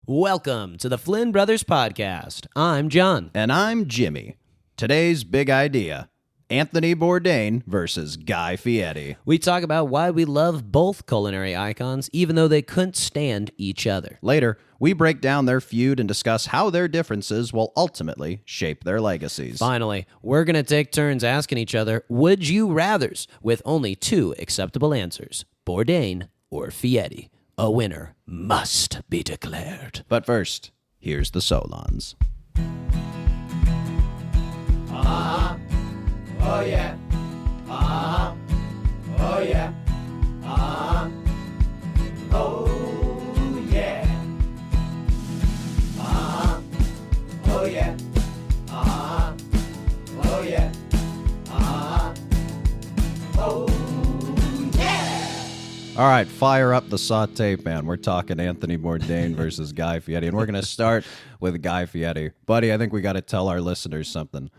Welcome to the Flynn Brothers podcast. I'm John. And I'm Jimmy. Today's big idea: Anthony Bourdain versus Guy Fieri. We talk about why we love both culinary icons, even though they couldn't stand each other. Later, we break down their feud and discuss how their differences will ultimately shape their legacies. Finally, we're going to take turns asking each other, would you rathers, with only two acceptable answers, Bourdain or Fieri. A winner must be declared. But first, here's the Solons. Oh yeah. Oh yeah. Oh yeah. Oh yeah. Oh yeah. Oh yeah. All right, fire up the saute pan. We're talking Anthony Bourdain versus Guy Fieri, and we're going to start with Guy Fieri. Buddy, I think we got to tell our listeners something.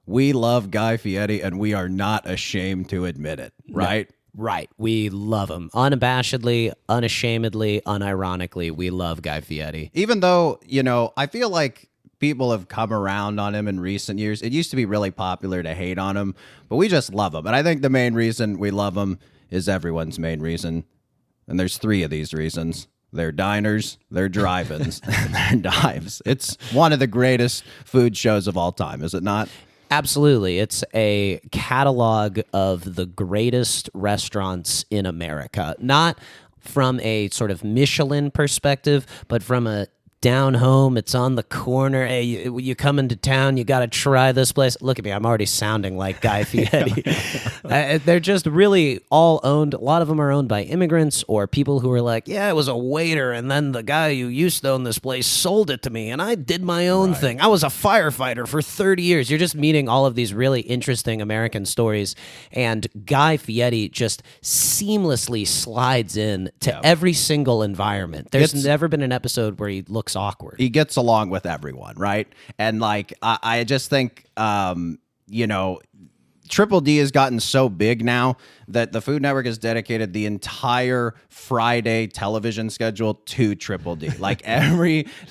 We love Guy Fieri, and we are not ashamed to admit it, right? No, right. We love him. Unabashedly, unashamedly, unironically, we love Guy Fieri. Even though, I feel like people have come around on him in recent years. It used to be really popular to hate on him, but we just love him. And I think the main reason we love him is everyone's main reason. And there's three of these reasons. They're diners, they're drive-ins, and they're dives. It's one of the greatest food shows of all time, is it not? Absolutely. It's a catalog of the greatest restaurants in America. Not from a sort of Michelin perspective, but from a down home, it's on the corner. Hey, you come into town, you got to try this place. Look at me, I'm already sounding like Guy Fieri. They're just really all owned. A lot of them are owned by immigrants or people who are like, yeah, I was a waiter, and then the guy who used to own this place sold it to me, and I did my own thing. I was a firefighter for 30 years. You're just meeting all of these really interesting American stories, and Guy Fieri just seamlessly slides in to every single environment. There's never been an episode where he looks awkward. He gets along with everyone, right? And I just think, Triple D has gotten so big now that the Food Network has dedicated the entire Friday television schedule to Triple D.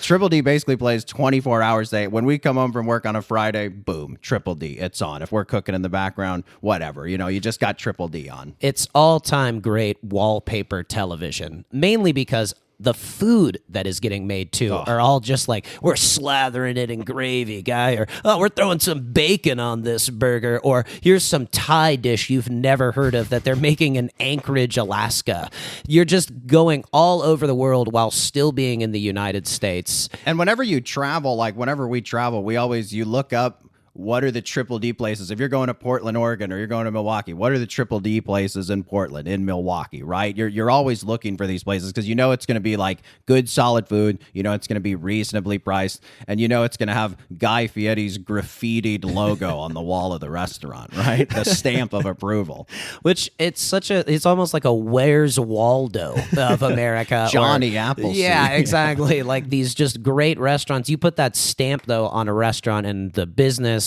Triple D basically plays 24 hours a day. When we come home from work on a Friday, boom, Triple D, it's on. If we're cooking in the background, whatever, you just got Triple D on. It's all-time great wallpaper television, mainly because the food that is getting made, too, are all just like, we're slathering it in gravy, Guy, or, oh, we're throwing some bacon on this burger, or here's some Thai dish you've never heard of that they're making in Anchorage, Alaska. You're just going all over the world while still being in the United States. And whenever you travel, whenever we travel, you look up, what are the Triple D places? If you're going to Portland, Oregon, or you're going to Milwaukee, what are the Triple D places in Portland, in Milwaukee, right? You're always looking for these places because it's going to be like good, solid food. It's going to be reasonably priced, and it's going to have Guy Fieri's graffitied logo on the wall of the restaurant, right? The stamp of approval. Which it's almost like a Where's Waldo of America. Johnny Appleseed. Yeah, exactly. Like these just great restaurants. You put that stamp, though, on a restaurant and the business,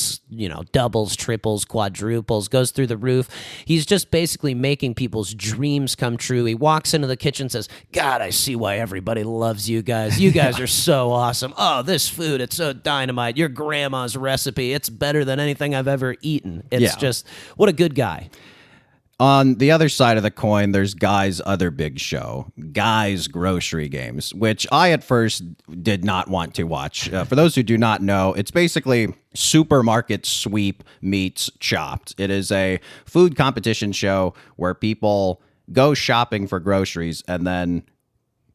doubles, triples, quadruples, goes through the roof. He's just basically making people's dreams come true. He walks into the kitchen and says, God, I see why everybody loves you guys. You guys are so awesome. Oh, this food, it's so dynamite. Your grandma's recipe, it's better than anything I've ever eaten. It's just, what a good guy. On the other side of the coin, there's Guy's other big show, Guy's Grocery Games, which I at first did not want to watch. For those who do not know, it's basically Supermarket Sweep meets Chopped. It is a food competition show where people go shopping for groceries and then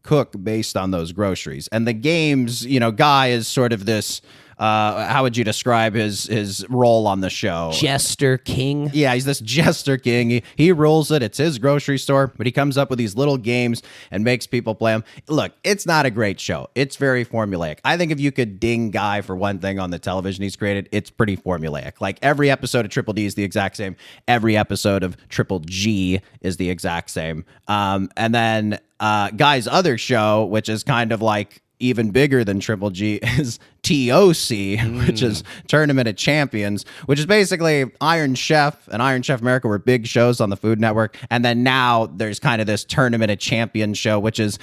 cook based on those groceries. And the games, Guy is sort of this... how would you describe his role on the show? Jester King. Yeah, he's this Jester King. He rules it. It's his grocery store, but he comes up with these little games and makes people play them. Look, it's not a great show. It's very formulaic. I think if you could ding Guy for one thing on the television he's created, it's pretty formulaic. Like every episode of Triple D is the exact same. Every episode of Triple G is the exact same. And then Guy's other show, which is kind of like even bigger than Triple G, is TOC, which is Tournament of Champions, which is basically Iron Chef and Iron Chef America were big shows on the Food Network. And then now there's kind of this Tournament of Champions show, which is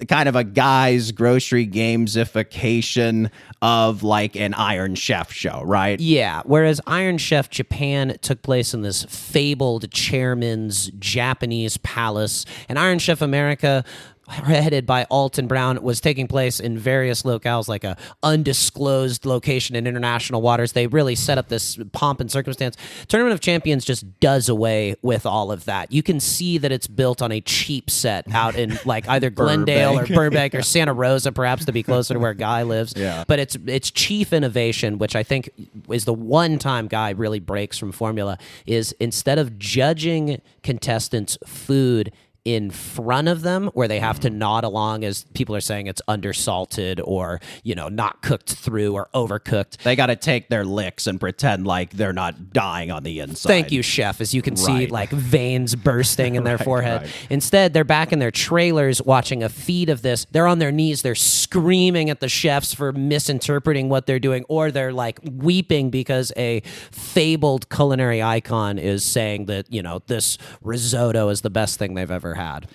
kind of a guy's grocery gamesification of like an Iron Chef show, right? Yeah, whereas Iron Chef Japan took place in this fabled chairman's Japanese palace, and Iron Chef America, headed by Alton Brown, was taking place in various locales, like a undisclosed location in international waters. They really set up this pomp and circumstance. Tournament of Champions just does away with all of that. You can see that it's built on a cheap set out in like either Glendale or Burbank or Santa Rosa, perhaps, to be closer to where Guy lives. Yeah. But it's chief innovation, which I think is the one time Guy really breaks from formula, is instead of judging contestants' food in front of them, where they have to nod along as people are saying it's undersalted or, not cooked through or overcooked. They got to take their licks and pretend like they're not dying on the inside. Thank you, chef, as you can see like veins bursting in their forehead. Right. Instead, they're back in their trailers watching a feed of this. They're on their knees. They're screaming at the chefs for misinterpreting what they're doing, or they're like weeping because a fabled culinary icon is saying that, this risotto is the best thing they've ever had.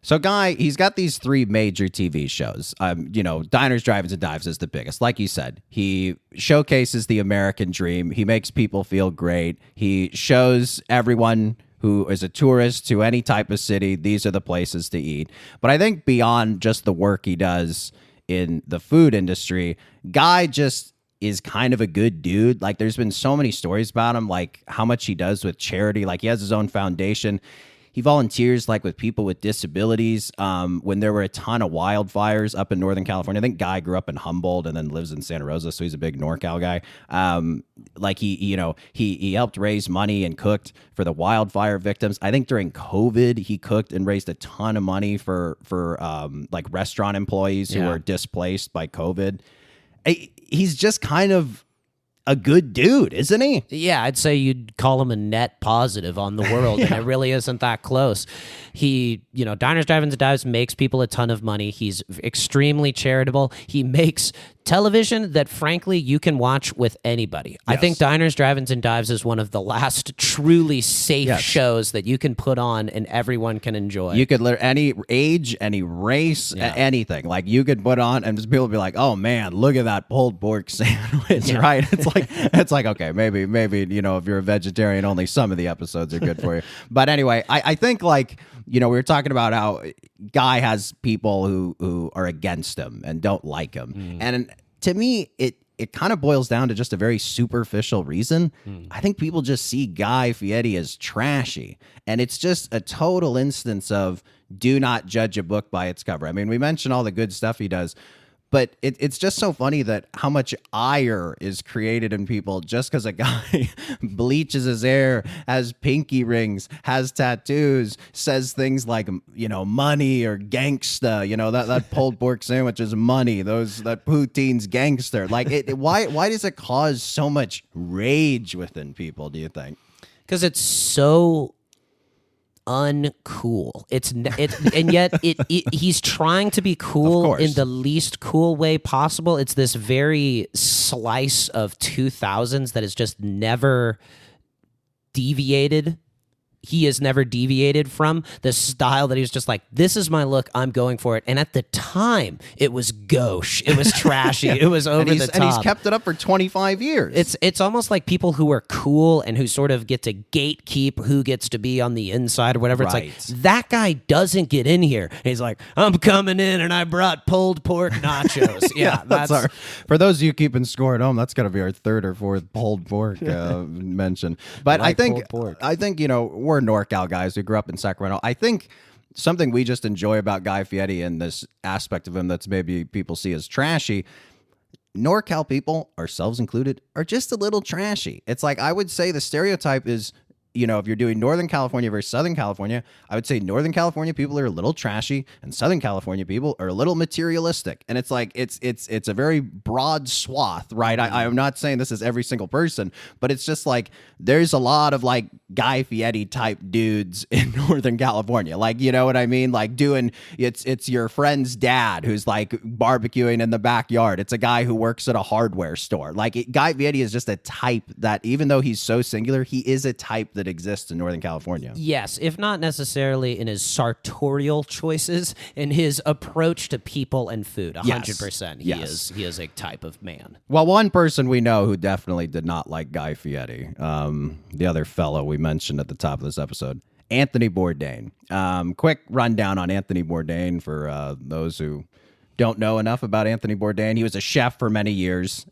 So Guy, he's got these 3 major TV shows. Diners, Drive-Ins, and Dives is the biggest. Like you said, he showcases the American dream. He makes people feel great. He shows everyone who is a tourist to any type of city, these are the places to eat. But I think beyond just the work he does in the food industry, Guy just is kind of a good dude. Like, there's been so many stories about him, like how much he does with charity. Like, he has his own foundation. He volunteers like with people with disabilities. When there were a ton of wildfires up in Northern California, I think Guy grew up in Humboldt and then lives in Santa Rosa, so he's a big NorCal guy. He helped raise money and cooked for the wildfire victims. I think during COVID, he cooked and raised a ton of money for like restaurant employees who were displaced by COVID. He's just kind of a good dude, isn't he? Yeah, I'd say you'd call him a net positive on the world, and it really isn't that close. He, Diners, Drive-Ins, and Dives makes people a ton of money. He's extremely charitable. He makes television that, frankly, you can watch with anybody. Yes. I think Diners, Drive-Ins, and Dives is one of the last truly safe shows that you can put on and everyone can enjoy. You could learn any age, any race, anything. Like, you could put on and just people would be like, oh man, look at that pulled pork sandwich, right? It's like, okay, maybe, if you're a vegetarian, only some of the episodes are good for you. But anyway, I think we were talking about how Guy has people who are against him and don't like him. And to me, it kind of boils down to just a very superficial reason. I think people just see Guy Fieri as trashy. And it's just a total instance of do not judge a book by its cover. I mean, we mentioned all the good stuff he does, but it's just so funny that how much ire is created in people just because a guy bleaches his hair, has pinky rings, has tattoos, says things like, money or gangsta, that pulled pork sandwich is money, that poutine's gangster. Like, why does it cause so much rage within people, do you think? Because it's so uncool. And yet he's trying to be cool in the least cool way possible. It's this very slice of 2000s that is just never deviated. He has never deviated from the style that he was just like, this is my look, I'm going for it. And at the time, it was gauche. It was trashy. It was over the top. And he's kept it up for 25 years. It's almost like people who are cool and who sort of get to gatekeep who gets to be on the inside or whatever. Right. It's like, that guy doesn't get in here. And he's like, I'm coming in and I brought pulled pork nachos. Yeah, that's our, for those of you keeping score at home, that's got to be our 3rd or 4th pulled pork mention. But I think we're NorCal guys who grew up in Sacramento. I think something we just enjoy about Guy Fieri and this aspect of him that's maybe people see as trashy, NorCal people, ourselves included, are just a little trashy. It's like, I would say the stereotype is, if you're doing Northern California versus Southern California, I would say Northern California people are a little trashy and Southern California people are a little materialistic. And it's like, it's a very broad swath, right? I am not saying this is every single person, but it's just like, there's a lot of like Guy Fieri type dudes in Northern California. Like, you know what I mean? Like doing, it's your friend's dad who's like barbecuing in the backyard. It's a guy who works at a hardware store. Like, Guy Fieri is just a type that, even though he's so singular, he is a type that that exists in Northern California. Yes, if not necessarily in his sartorial choices, in his approach to people and food. 100%. He is a type of man. Well, one person we know who definitely did not like Guy Fieri, the other fellow we mentioned at the top of this episode, Anthony Bourdain. Quick rundown on Anthony Bourdain for those who don't know enough about Anthony Bourdain. He was a chef for many years.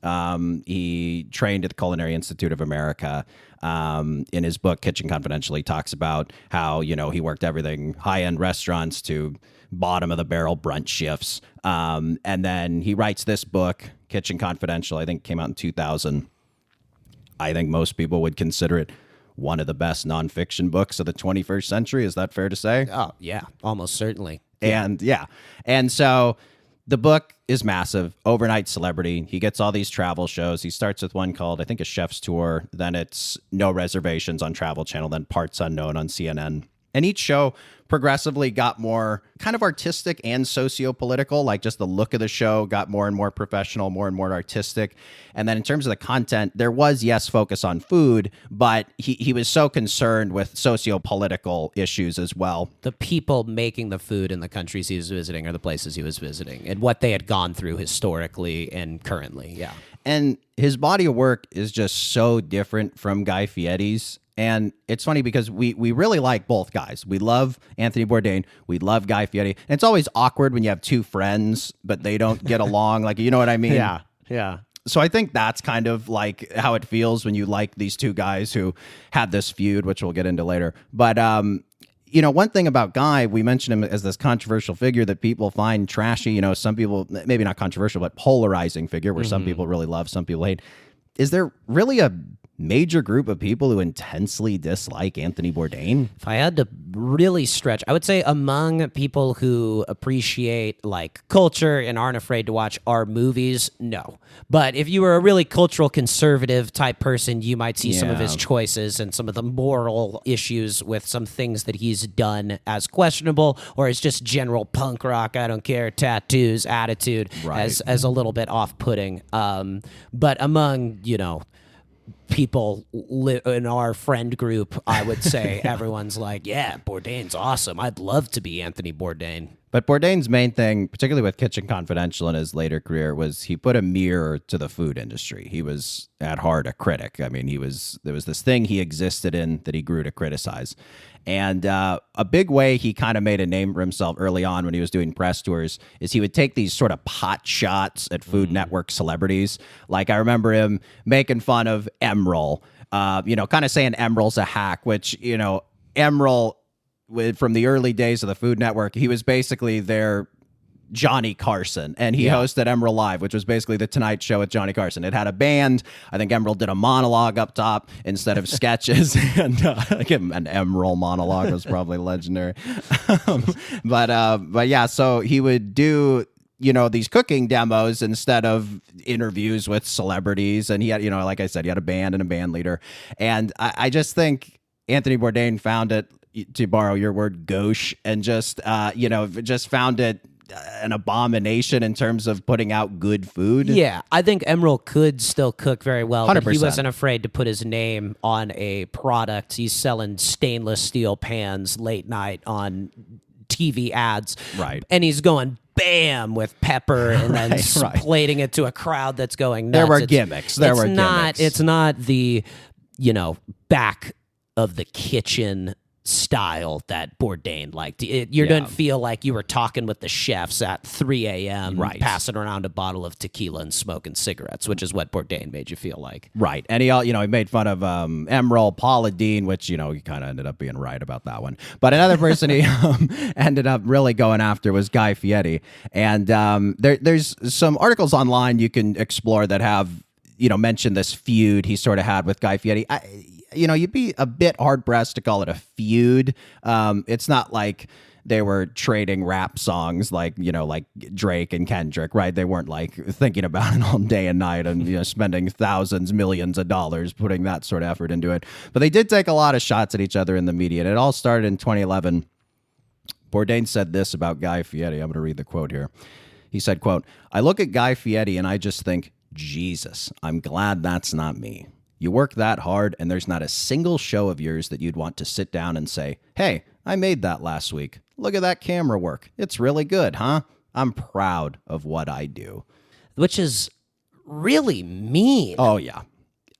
He trained at the Culinary Institute of America. In his book, Kitchen Confidential, he talks about how, he worked everything high-end restaurants to bottom-of-the-barrel brunch shifts. And then he writes this book, Kitchen Confidential, I think it came out in 2000. I think most people would consider it one of the best nonfiction books of the 21st century. Is that fair to say? Oh, yeah, almost certainly. And so the book is massive. Overnight celebrity. He gets all these travel shows. He starts with one called, I think, A Chef's Tour. Then it's No Reservations on Travel Channel. Then Parts Unknown on CNN. And each show progressively got more kind of artistic and socio-political. Like just the look of the show got more and more professional, more and more artistic. And then in terms of the content, there was, yes, focus on food, but he was so concerned with socio-political issues as well. The people making the food in the countries he was visiting or the places he was visiting and what they had gone through historically and currently. Yeah. And his body of work is just so different from Guy Fieri's. And it's funny because we really like both guys. We love Anthony Bourdain. We love Guy Fieri. And it's always awkward when you have two friends, but they don't get along. Like, you know what I mean? Yeah. So I think that's kind of like how it feels when you like these two guys who had this feud, which we'll get into later. But, one thing about Guy, we mentioned him as this controversial figure that people find trashy. Some people, maybe not controversial, but polarizing figure where some people really love, some people hate. Is there really a major group of people who intensely dislike Anthony Bourdain? If I had to really stretch, I would say among people who appreciate like culture and aren't afraid to watch our movies, no. But if you were a really cultural conservative type person, you might see some of his choices and some of the moral issues with some things that he's done as questionable, or as just general punk rock, I don't care, tattoos, attitude, Right. as a little bit off-putting. But among, people in our friend group, I would say everyone's like, yeah, Bourdain's awesome. I'd love to be Anthony Bourdain. But Bourdain's main thing, particularly with Kitchen Confidential in his later career, was he put a mirror to the food industry. He was at heart a critic. I mean, there was this thing he existed in that he grew to criticize. And a big way he kind of made a name for himself early on when he was doing press tours is he would take these sort of pot shots at Food Network celebrities. Like I remember him making fun of Emeril, kind of saying Emeril's a hack, which, Emeril, from the early days of the Food Network, he was basically their Johnny Carson, and he hosted Emeril Live, which was basically the Tonight Show with Johnny Carson. It had a band. I think Emeril did a monologue up top instead of sketches, and give him an Emeril monologue was probably legendary. But yeah, so he would do these cooking demos instead of interviews with celebrities, and he had like I said, he had a band and a band leader, and I just think Anthony Bourdain found it, to borrow your word, gauche, and just found it an abomination in terms of putting out good food. Yeah, I think Emeril could still cook very well, but 100%. he wasn't afraid to put his name on a product. He's selling stainless steel pans late night on TV ads. Right. And he's going bam with pepper and then Right. plating it to a crowd that's going nuts. There were gimmicks. It's not the, back of the kitchen style that Bourdain liked. You didn't feel like you were talking with the chefs at 3 a.m. Right. passing around a bottle of tequila and smoking cigarettes, which is what Bourdain made you feel like. Right. And he made fun of Emeril, Paula Deen, which, he kind of ended up being right about that one. But another person he ended up really going after was Guy Fieri. And there's some articles online you can explore that have, mentioned this feud he sort of had with Guy Fieri. You'd be a bit hard-pressed to call it a feud. It's not like they were trading rap songs like Drake and Kendrick, right? They weren't like thinking about it all day and night and spending thousands, millions of dollars putting that sort of effort into it. But they did take a lot of shots at each other in the media, and it all started in 2011. Bourdain said this about Guy Fieri. I'm going to read the quote here. He said, quote, "I look at Guy Fieri and I just think, Jesus, I'm glad that's not me. You work that hard, and there's not a single show of yours that you'd want to sit down and say, hey, I made that last week. Look at that camera work. It's really good, huh? I'm proud of what I do. Which is really mean. Oh, yeah.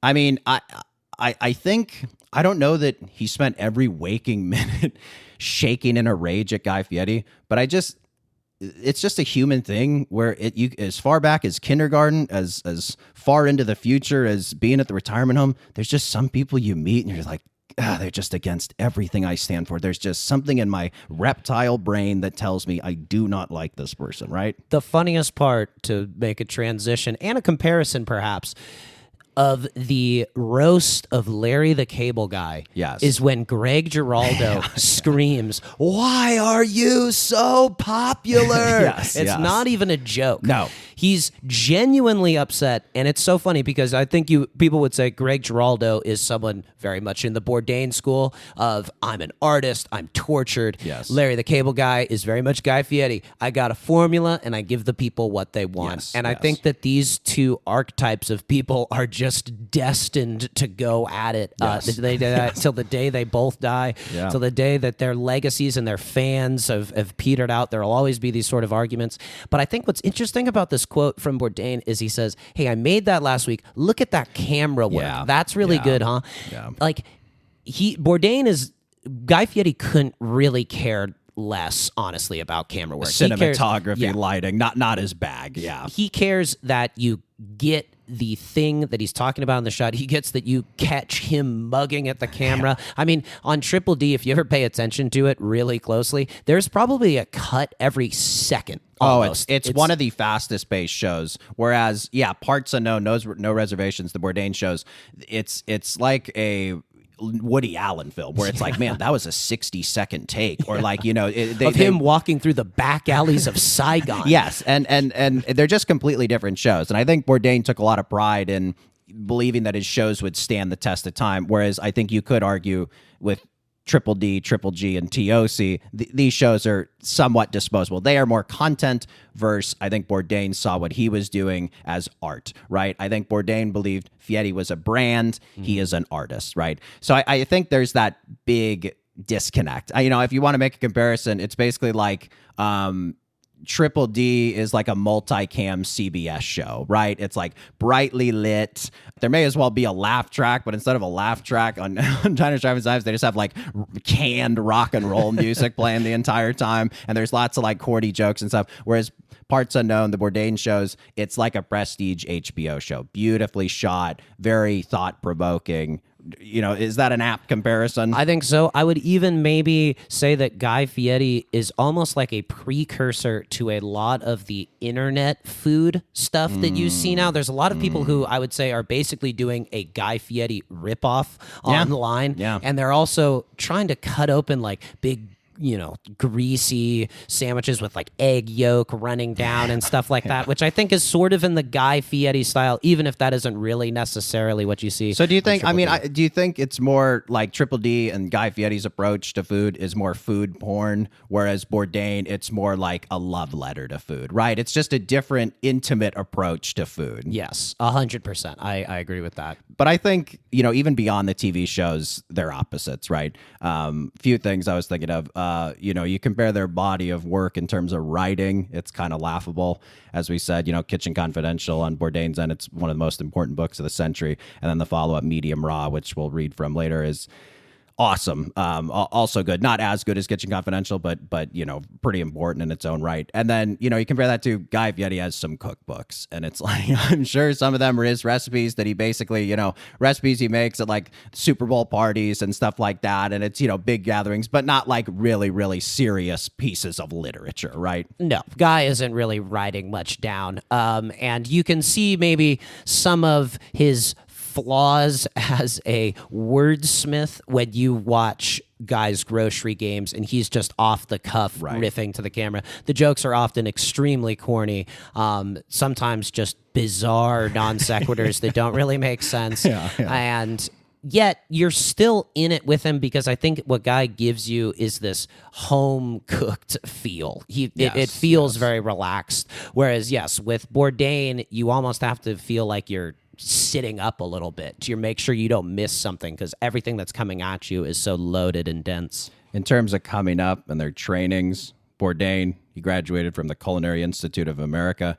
I mean, I think, I don't know that he spent every waking minute shaking in a rage at Guy Fieri, but it's just a human thing where you as far back as kindergarten, as far into the future as being at the retirement home, there's just some people you meet and you're like, they're just against everything I stand for. There's just something in my reptile brain that tells me I do not like this person, right? The funniest part, to make a transition and a comparison perhaps, of the roast of Larry the Cable Guy Yes. is when Greg Giraldo screams, "Why are you so popular?" Yes, it's yes. not even a joke. No. He's genuinely upset, and it's so funny because I think people would say Greg Giraldo is someone very much in the Bourdain school of, I'm an artist, I'm tortured. Yes. Larry the Cable Guy is very much Guy Fieri. I got a formula, and I give the people what they want. Yes, and I yes. think that these two archetypes of people are just destined to go at it till the day they both die, Yeah. till the day that their legacies and their fans have petered out. There will always be these sort of arguments. But I think what's interesting about this quote from Bourdain is he says, "Hey, I made that last week. Look at that camera work. Yeah. That's really Yeah. good, huh?" Yeah. Like Bourdain is Guy Fieri couldn't really care less, honestly, about camera work. He cares- Cinematography, Yeah. lighting, not his bag. Yeah. He cares that you get the thing that he's talking about in the shot. He gets that you catch him mugging at the camera. I mean, on Triple D, if you ever pay attention to it really closely, there's probably a cut every second. Oh, almost. it's one of the fastest paced shows. Whereas, yeah, Parts Unknown, no reservations, the Bourdain shows, it's like a Woody Allen film where it's like, man, that was a 60-second take, or like, you know, of him walking through the back alleys of Saigon. Yes, and they're just completely different shows. And I think Bourdain took a lot of pride in believing that his shows would stand the test of time, whereas I think you could argue with Triple D, Triple G, and TOC, these shows are somewhat disposable. They are more content versus, I think Bourdain saw what he was doing as art, right? I think Bourdain believed Fieri was a brand. He is an artist, right? So I think there's that big disconnect. If you want to make a comparison, it's basically like Triple D is like a multicam CBS show, right? It's like brightly lit. There may as well be a laugh track, but instead of a laugh track on China's Driving Knives, they just have like canned rock and roll music playing the entire time. And there's lots of like corny jokes and stuff. Whereas Parts Unknown, the Bourdain shows, it's like a prestige HBO show. Beautifully shot, very thought-provoking. Is that an apt comparison? I think so. I would even maybe say that Guy Fieri is almost like a precursor to a lot of the internet food stuff that you see now. There's a lot of people who I would say are basically doing a Guy Fieri ripoff online. Yeah. And they're also trying to cut open like big, greasy sandwiches with like egg yolk running down and stuff like that, which I think is sort of in the Guy Fieri style, even if that isn't really necessarily what you see. So do you think, on Triple D. do you think it's more like Triple D and Guy Fieri's approach to food is more food porn, whereas Bourdain, it's more like a love letter to food, right? It's just a different, intimate approach to food. Yes, 100%. I agree with that. But I think, even beyond the TV shows, they're opposites, right? Few things I was thinking of. You compare their body of work in terms of writing, it's kind of laughable. As we said, Kitchen Confidential on Bourdain's end, it's one of the most important books of the century. And then the follow-up, Medium Raw, which we'll read from later, is awesome. Also good. Not as good as Kitchen Confidential, but pretty important in its own right. And then, you compare that to Guy Fieri has some cookbooks, and it's like, I'm sure some of them are his recipes that he basically, recipes he makes at like Super Bowl parties and stuff like that. And it's, big gatherings, but not like really, really serious pieces of literature, right? No, Guy isn't really writing much down. And you can see maybe some of his flaws as a wordsmith when you watch Guy's Grocery Games and he's just off the cuff riffing to the camera. The jokes are often extremely corny, sometimes just bizarre non sequiturs that don't really make sense. And yet you're still in it with him because I think what Guy gives you is this home cooked feel. It feels very relaxed. Whereas, yes, with Bourdain, you almost have to feel like you're sitting up a little bit to make sure you don't miss something, because everything that's coming at you is so loaded and dense. In terms of coming up and their trainings, Bourdain, he graduated from the Culinary Institute of America.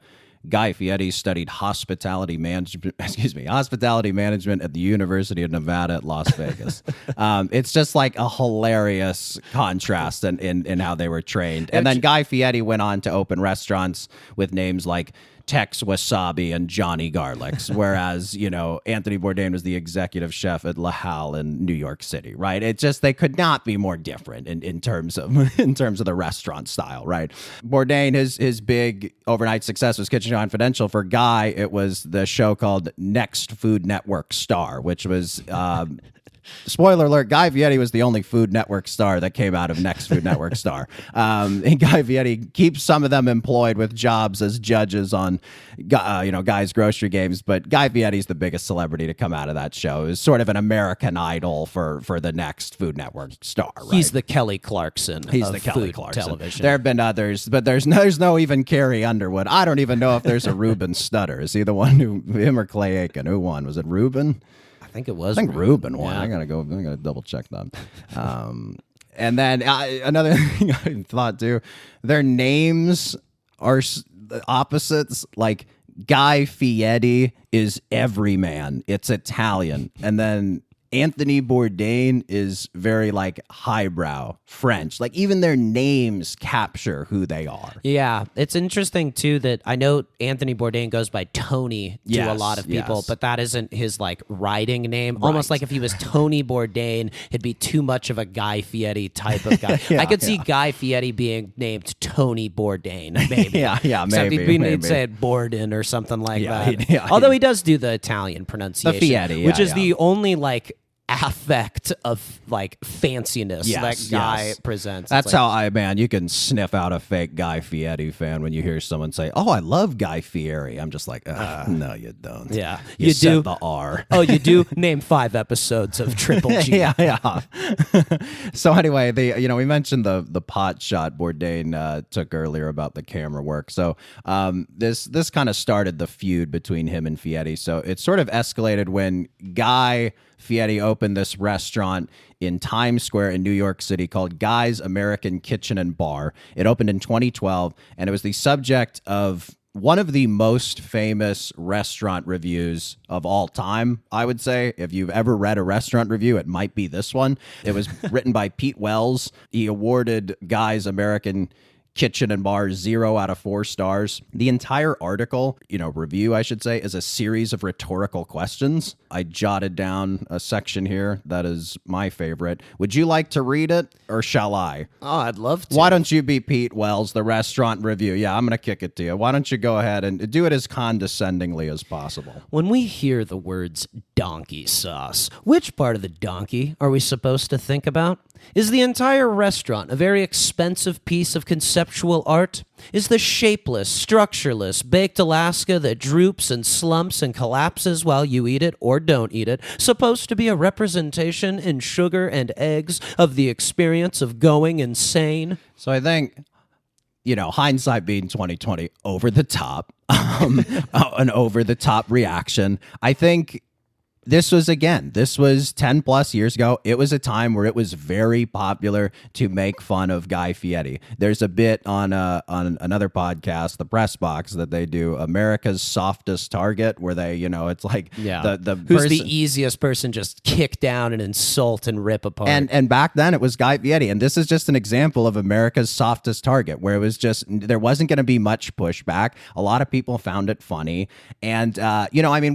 Guy Fieri studied hospitality management at the University of Nevada at Las Vegas. It's just like a hilarious contrast in how they were trained. And then Guy Fieri went on to open restaurants with names like Tex Wasabi and Johnny Garlics, whereas, Anthony Bourdain was the executive chef at La Halle in New York City, right? It's just, they could not be more different in terms of the restaurant style, right? Bourdain, his big overnight success was Kitchen Confidential. For Guy, it was the show called Next Food Network Star, which was spoiler alert, Guy Fieri was the only Food Network star that came out of Next Food Network Star. And Guy Fieri keeps some of them employed with jobs as judges on, Guy's grocery games. But Guy Fieri's the biggest celebrity to come out of that show. It was sort of an American Idol for the Next Food Network star. Right? He's the Kelly Clarkson. He's of the Kelly food Clarkson. Television. There have been others, but there's no even Carrie Underwood. I don't even know if there's a Reuben Stutter. Is he the one him or Clay Aiken? Who won? Was it Reuben? I think it was. I think Reuben won. Yeah. I gotta double check that. And then another thing I thought too, their names are opposites. Like Guy Fieri is everyman. It's Italian, and then Anthony Bourdain is very like highbrow French. Like even their names capture who they are. Yeah, it's interesting too that I know Anthony Bourdain goes by Tony to a lot of people, but that isn't his like writing name. Right. Almost like if he was Tony Bourdain, it'd be too much of a Guy Fieri type of guy. I could see Guy Fieri being named Tony Bourdain, maybe. He'd say it Bourdain or something like that. Although he does do the Italian pronunciation, the Fieri, which is the only like affect of like fanciness that Guy presents. That's like, how you can sniff out a fake Guy Fieri fan when you hear someone say, "Oh, I love Guy Fieri." I'm just like, no, you don't. Yeah, you said do the R. Oh, you do. Name 5 episodes of Triple G. yeah. So anyway, we mentioned the pot shot Bourdain took earlier about the camera work. So this kind of started the feud between him and Fieri. So it sort of escalated when Guy Fieri opened this restaurant in Times Square in New York City called Guy's American Kitchen and Bar. It opened in 2012, and it was the subject of one of the most famous restaurant reviews of all time, I would say. If you've ever read a restaurant review, it might be this one. It was written by Pete Wells. He awarded Guy's American Kitchen and Bar 0 out of 4 stars. The entire article, review, I should say, is a series of rhetorical questions. I jotted down a section here that is my favorite. Would you like to read it, or shall I? Oh, I'd love to. Why don't you be Pete Wells, the restaurant review? Yeah, I'm going to kick it to you. Why don't you go ahead and do it as condescendingly as possible? When we hear the words donkey sauce, which part of the donkey are we supposed to think about? Is the entire restaurant a very expensive piece of conceptual art? Is the shapeless, structureless, baked Alaska that droops and slumps and collapses while you eat it or don't eat it supposed to be a representation in sugar and eggs of the experience of going insane? So I think, hindsight being 2020, over the top, an over the top reaction. I think this was 10 plus years ago. It was a time where it was very popular to make fun of Guy Fieri. There's a bit on another podcast, The Press Box, that they do, America's Softest Target, where they, it's like the who's the easiest person just kick down and insult and rip apart. And back then it was Guy Fieri. And this is just an example of America's Softest Target, where it was just, there wasn't going to be much pushback. A lot of people found it funny. And,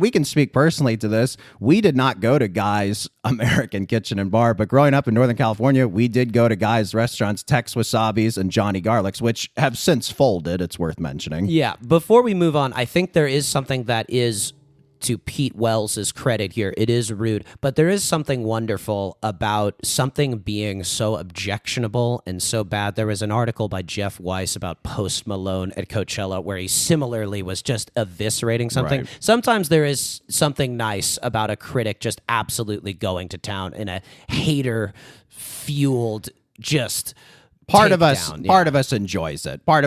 we can speak personally to this. We did not go to Guy's American Kitchen and Bar, but growing up in Northern California, we did go to Guy's restaurants, Tex Wasabi's and Johnny Garlic's, which have since folded. It's worth mentioning. Yeah. Before we move on, I think there is something that is, to Pete Wells' credit here, it is rude, but there is something wonderful about something being so objectionable and so bad. There was an article by Jeff Weiss about Post Malone at Coachella where he similarly was just eviscerating something. Right. Sometimes there is something nice about a critic just absolutely going to town in a hater-fueled just... Part of us enjoys it. But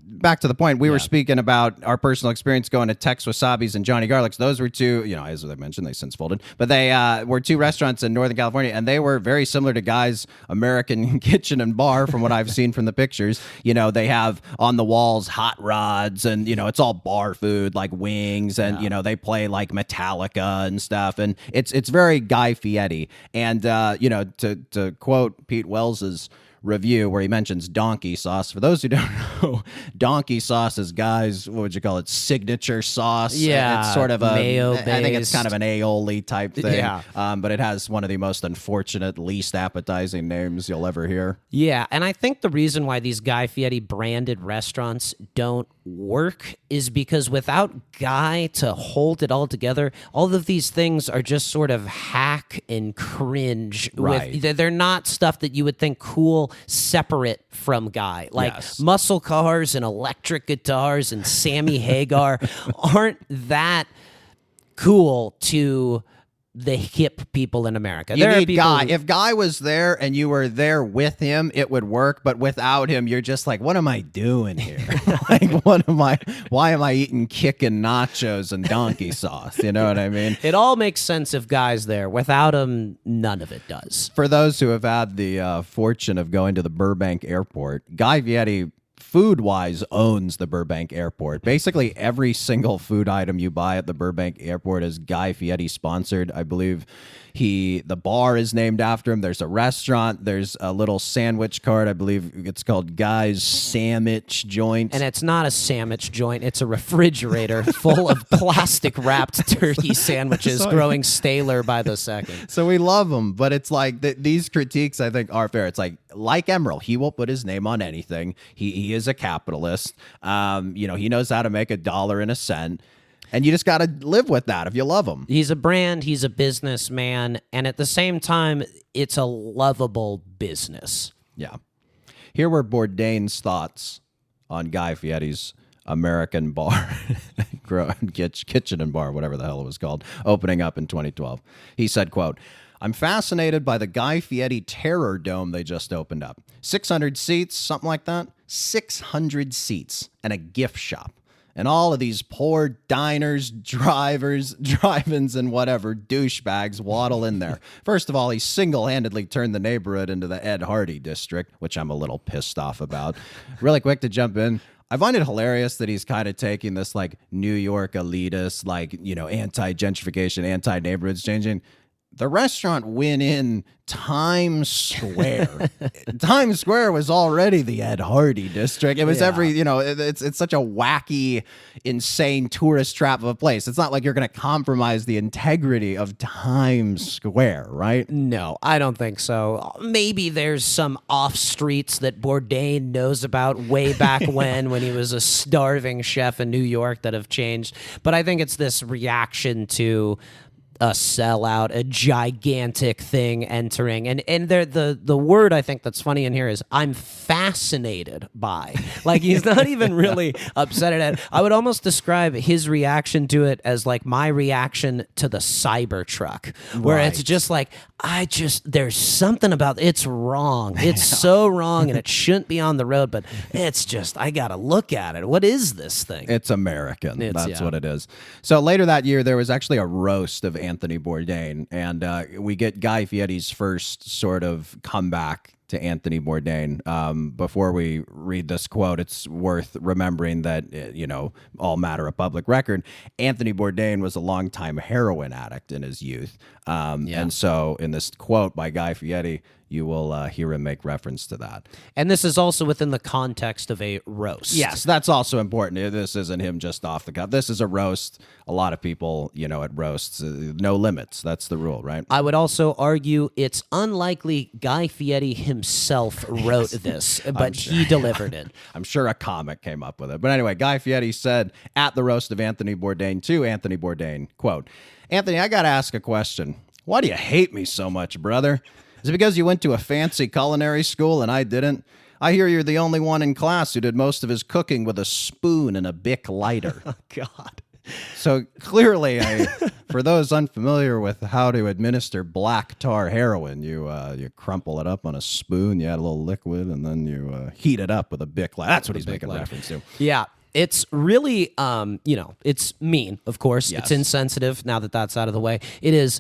back to the point, we were speaking about our personal experience going to Tex Wasabi's and Johnny Garlic's. Those were two, as I mentioned, they since folded, but they were two restaurants in Northern California, and they were very similar to Guy's American Kitchen and Bar from what I've seen from the pictures. They have on the walls hot rods, and, it's all bar food like wings, and, they play like Metallica and stuff, and it's very Guy Fieri. And, to quote Pete Wells's review where he mentions donkey sauce. For those who don't know, donkey sauce is Guy's, what would you call it, signature sauce. Yeah, it's sort of a mayo-based. I think it's kind of an aioli type thing. Yeah. But it has one of the most unfortunate, least appetizing names you'll ever hear. Yeah, and I think the reason why these Guy Fieri branded restaurants don't work is because without Guy to hold it all together, all of these things are just sort of hack and cringe. Right. They're not stuff that you would think cool separate from Guy. Like muscle cars and electric guitars and Sammy Hagar aren't that cool to the hip people in America. You There are need people Guy. who- If Guy was there and you were there with him, it would work. But without him, you're just like, what am I doing here? Why am I eating kicking nachos and donkey sauce? You know what I mean? It all makes sense if Guy's there. Without him, none of it does. For those who have had the fortune of going to the Burbank airport, Guy Fieri, food-wise, owns the Burbank airport. Basically, every single food item you buy at the Burbank airport is Guy Fieri sponsored. I believe the bar is named after him. There's a restaurant. There's a little sandwich cart. I believe it's called Guy's Sandwich Joint. And it's not a sandwich joint. It's a refrigerator full of plastic-wrapped turkey sandwiches growing staler by the second. So we love him, but it's like these critiques, I think, are fair. It's like Emerald, he won't put his name on anything. He is a capitalist. He knows how to make $1 and a cent. And you just got to live with that if you love him. He's a brand, he's a businessman, and at the same time, it's a lovable business. Yeah. Here were Bourdain's thoughts on Guy Fieri's American bar, kitchen and bar, whatever the hell it was called, opening up in 2012. He said, quote, "I'm fascinated by the Guy Fieri Terror Dome they just opened up. 600 seats, something like that. 600 seats and a gift shop. And all of these poor diners, drivers, drive-ins, and whatever douchebags waddle in there. First of all, he single-handedly turned the neighborhood into the Ed Hardy district, which I'm a little pissed off about. Really quick to jump in. I find it hilarious that he's kind of taking this like New York elitist, anti-gentrification, anti-neighborhoods changing. The restaurant went in Times Square. Times Square was already the Ed Hardy district. It was it's such a wacky, insane tourist trap of a place. It's not like you're going to compromise the integrity of Times Square, right? No, I don't think so. Maybe there's some off streets that Bourdain knows about way back when he was a starving chef in New York that have changed. But I think it's this reaction to a sellout, a gigantic thing entering. And the word I think that's funny in here is I'm fascinated by. Like he's not even really upset at it. I would almost describe his reaction to it as like my reaction to the Cybertruck, where it's just like, there's something about it's wrong. It's so wrong and it shouldn't be on the road, but it's just, I got to look at it. What is this thing? It's American. That's what it is. So later that year, there was actually a roast of Anthony Bourdain, and we get Guy Fieri's first sort of comeback to Anthony Bourdain. Before we read this quote, it's worth remembering that, all matter of public record, Anthony Bourdain was a longtime heroin addict in his youth. And so in this quote by Guy Fieri, you will hear him make reference to that. And this is also within the context of a roast. Yes, that's also important. This isn't him just off the cuff. This is a roast. A lot of people, at roasts, no limits. That's the rule, right? I would also argue it's unlikely Guy Fieri himself wrote this, but he delivered it. I'm sure a comic came up with it. But anyway, Guy Fieri said at the roast of Anthony Bourdain to Anthony Bourdain, quote, "Anthony, I got to ask a question. Why do you hate me so much, brother? Is it because you went to a fancy culinary school and I didn't? I hear you're the only one in class who did most of his cooking with a spoon and a Bic lighter." Oh, God. So clearly, for those unfamiliar with how to administer black tar heroin, you crumple it up on a spoon, you add a little liquid, and then you heat it up with a Bic lighter. That's what he's making reference to. Yeah. It's really, it's mean, of course. Yes. It's insensitive now that that's out of the way. It is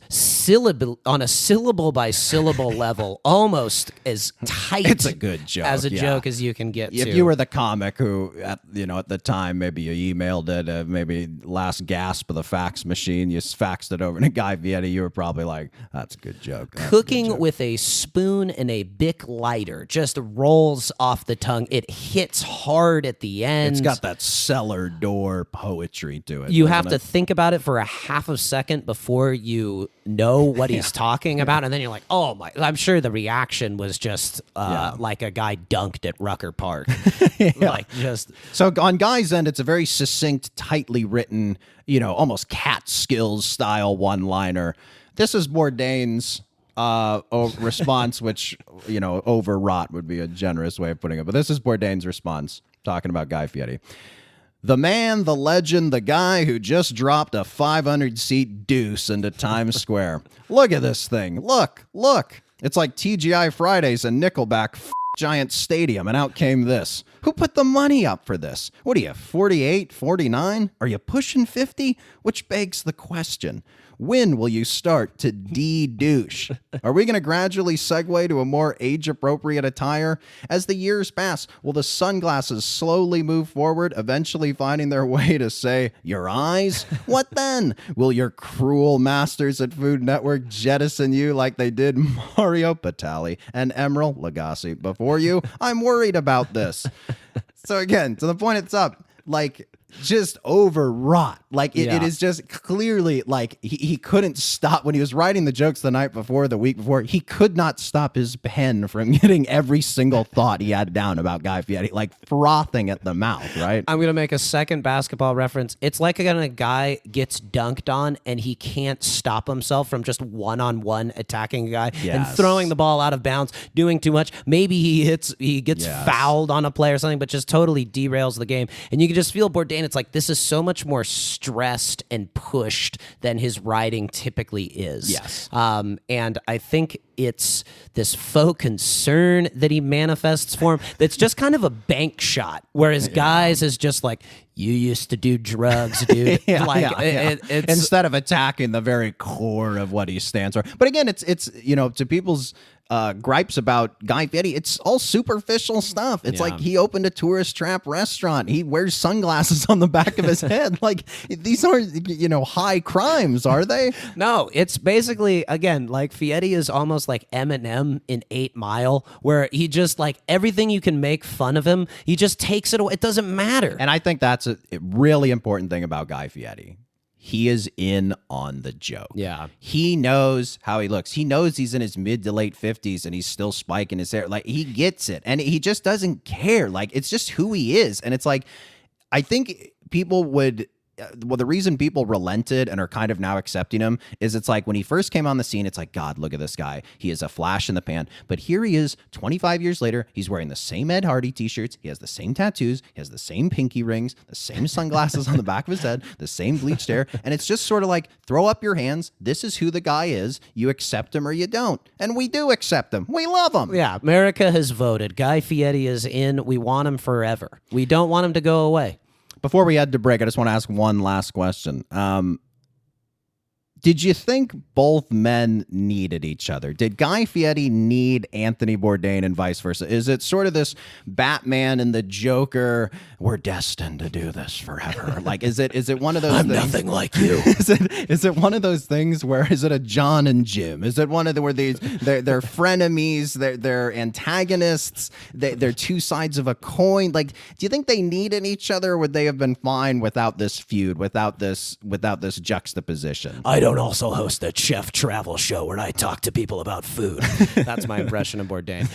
on a syllable by syllable level, almost as tight It's a good joke, as a yeah. joke as you can get If to. you were the comic who, at the time, maybe you emailed it, maybe last gasp of the fax machine, you faxed it over to Guy Fieri, you were probably like, that's a good joke. That's a good Cooking joke. with a spoon and a Bic lighter just rolls off the tongue. It hits hard at the end. It's got that cellar door poetry to it. You doesn't have to it? think about it for a half a second before you know what he's talking about, and then you're like, "Oh my!" I'm sure the reaction was just like a guy dunked at Rucker Park, like just. So on Guy's end, it's a very succinct, tightly written, almost cat skills style one-liner. This is Bourdain's response, which, overwrought would be a generous way of putting it. But this is Bourdain's response, talking about Guy Fieri. The man, the legend, the guy who just dropped a 500-seat deuce into Times Square. Look at this thing. Look. It's like TGI Fridays and Nickelback giant stadium, and out came this. Who put the money up for this? What are you, 48, 49? Are you pushing 50? Which begs the question. When will you start to de-douche? Are we going to gradually segue to a more age-appropriate attire? As the years pass, will the sunglasses slowly move forward, eventually finding their way to, say, your eyes? What then? Will your cruel masters at Food Network jettison you like they did Mario Batali and Emeril Lagasse before you? I'm worried about this. So again, to the point it's up, like, just overwrought. Like it is just clearly like he couldn't stop when he was writing the jokes the night before, the week before. He could not stop his pen from getting every single thought he had down about Guy Fieri, like frothing at the mouth, right? I'm going to make a second basketball reference. It's like when a guy gets dunked on and he can't stop himself from just one-on-one attacking a guy and Yes. throwing the ball out of bounds, doing too much. Maybe he gets Yes. fouled on a play or something, but just totally derails the game. And you can just feel Bourdain. It's like, this is so much more stressed and pushed than his writing typically is. Yes. And I think it's this faux concern that he manifests for him that's just kind of a bank shot, whereas Guy's is just like, you used to do drugs, dude. It's Instead of attacking the very core of what he stands for. But again, it's to people's gripes about Guy Fieri, it's all superficial stuff. It's like he opened a tourist trap restaurant. He wears sunglasses on the back of his head. Like, these aren't, high crimes, are they? No, it's basically, again, like Fieri is almost like Eminem in 8 Mile, where he just, like, everything you can make fun of him, he just takes it away. It doesn't matter. And I think that's a really important thing about Guy Fieri. He is in on the joke. Yeah. He knows how he looks. He knows he's in his mid to late 50s and he's still spiking his hair. Like, he gets it. And he just doesn't care. Like, it's just who he is. And it's like, I think people would... Well, the reason people relented and are kind of now accepting him is it's like when he first came on the scene, it's like, God, look at this guy. He is a flash in the pan. But here he is 25 years later. He's wearing the same Ed Hardy t-shirts. He has the same tattoos. He has the same pinky rings, the same sunglasses on the back of his head, the same bleached hair. And it's just sort of like, throw up your hands. This is who the guy is. You accept him or you don't. And we do accept him. We love him. Yeah, America has voted. Guy Fieri is in. We want him forever. We don't want him to go away. Before we head to break, I just want to ask one last question. Did you think both men needed each other? Did Guy Fieri need Anthony Bourdain and vice versa? Is it sort of this Batman and the Joker, we're destined to do this forever? Like, is it one of those I'm things? nothing like you. Is it one of those things where is it a John and Jim? Is it one of the where they're frenemies, they're antagonists, they're two sides of a coin? Like, do you think they needed each other, or would they have been fine without this feud, without this juxtaposition? I don't also host a chef travel show where I talk to people about food. That's my impression of Bourdain.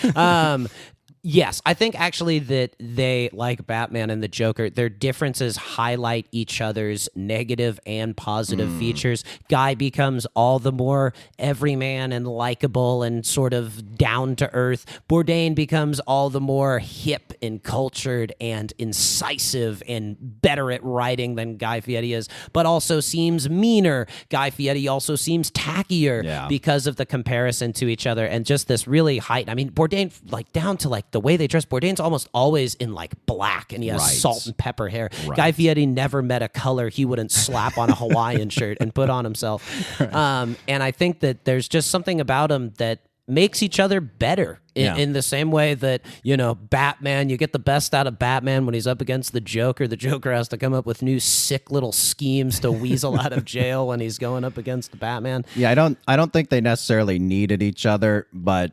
Yes, I think actually that they, like Batman and the Joker, their differences highlight each other's negative and positive features. Guy becomes all the more everyman and likable and sort of down to earth. Bourdain becomes all the more hip and cultured and incisive and better at writing than Guy Fieri is, but also seems meaner. Guy Fieri also seems tackier because of the comparison to each other and just this really height. I mean, Bourdain, like down to like the way they dress, Bourdain's almost always in like black and he has salt and pepper hair. Guy Fieri never met a color he wouldn't slap on a Hawaiian shirt and put on himself. And I think that there's just something about him that makes each other better in the same way that, you know, Batman, you get the best out of Batman when he's up against the Joker. The Joker has to come up with new sick little schemes to weasel out of jail when he's going up against Batman. Yeah, I don't think they necessarily needed each other, but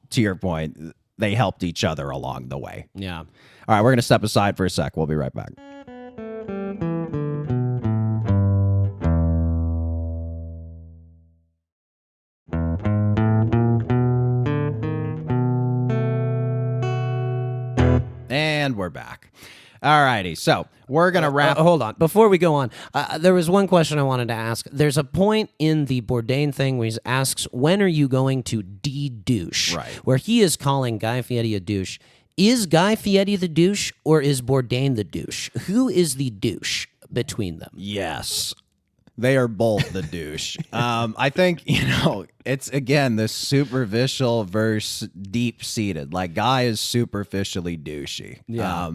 to your point, they helped each other along the way. Yeah. All right, we're going to step aside for a sec. We'll be right back. And we're back. All righty, so we're going to wrap. Hold on. Before we go on, there was one question I wanted to ask. There's a point in the Bourdain thing where he asks, when are you going to de-douche? Right. Where he is calling Guy Fieri a douche. Is Guy Fieri the douche or is Bourdain the douche? Who is the douche between them? Yes. They are both the douche. I think, you know, it's, again, this superficial versus deep-seated. Like, Guy is superficially douchey. Yeah.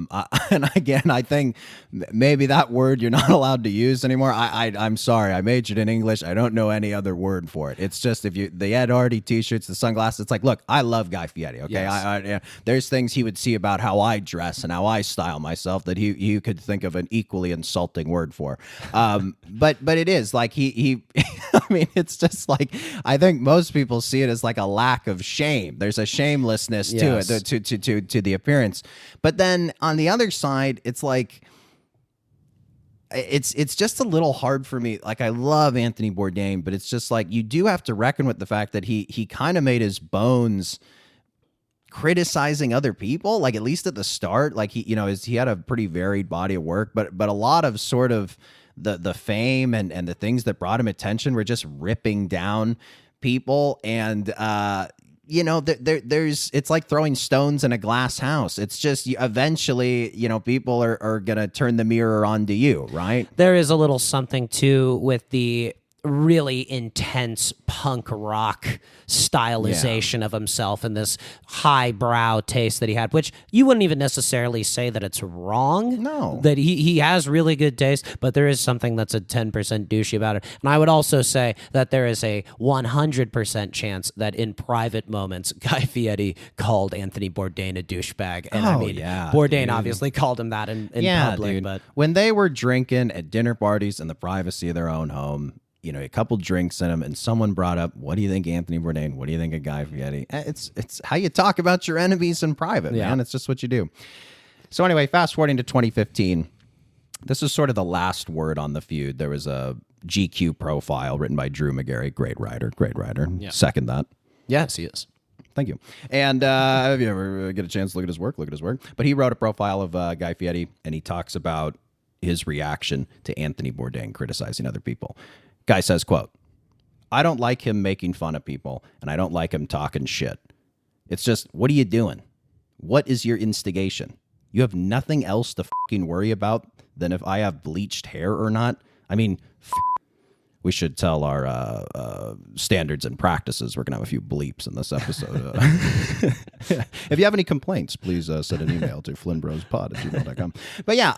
And again, I think maybe that word you're not allowed to use anymore. I'm sorry. I majored in English. I don't know any other word for it. It's just the Ed Hardy t-shirts, the sunglasses. It's like, look, I love Guy Fieri, okay? Yes. There's things he would see about how I dress and how I style myself that he could think of an equally insulting word for. But it is like he I mean, it's just like, I think most people see it as like a lack of shame. There's a shamelessness to it, to the appearance. But then on the other side, it's like, it's just a little hard for me. Like, I love Anthony Bourdain, but it's just like, you do have to reckon with the fact that he kind of made his bones criticizing other people, like at least at the start. Like, he had a pretty varied body of work, but a lot of sort of the fame and the things that brought him attention were just ripping down people. And there's it's like throwing stones in a glass house. It's just eventually, people are gonna turn the mirror onto you, right? There is a little something too with the really intense punk rock stylization of himself and this highbrow taste that he had, which you wouldn't even necessarily say that it's wrong. No. That he has really good taste, but there is something that's a 10% douchey about it. And I would also say that there is a 100% chance that in private moments, Guy Fieri called Anthony Bourdain a douchebag. And Bourdain obviously called him that in public. Dude. But when they were drinking at dinner parties in the privacy of their own home, a couple drinks in them, and someone brought up, what do you think, Anthony Bourdain? What do you think of Guy Fieri? It's how you talk about your enemies in private, man. It's just what you do. So anyway, fast forwarding to 2015, this is sort of the last word on the feud. There was a GQ profile written by Drew McGarry. Great writer. Yeah. Second that. yes, he is. Thank you. And if you ever get a chance to look at his work, But he wrote a profile of Guy Fieri, and he talks about his reaction to Anthony Bourdain criticizing other people. Guy says, quote, "I don't like him making fun of people, and I don't like him talking shit. It's just, what are you doing? What is your instigation? You have nothing else to fucking worry about than if I have bleached hair or not? I mean, we should tell our standards and practices. We're going to have a few bleeps in this episode. If you have any complaints, please send an email to flynnbrospod@gmail.com. But yeah,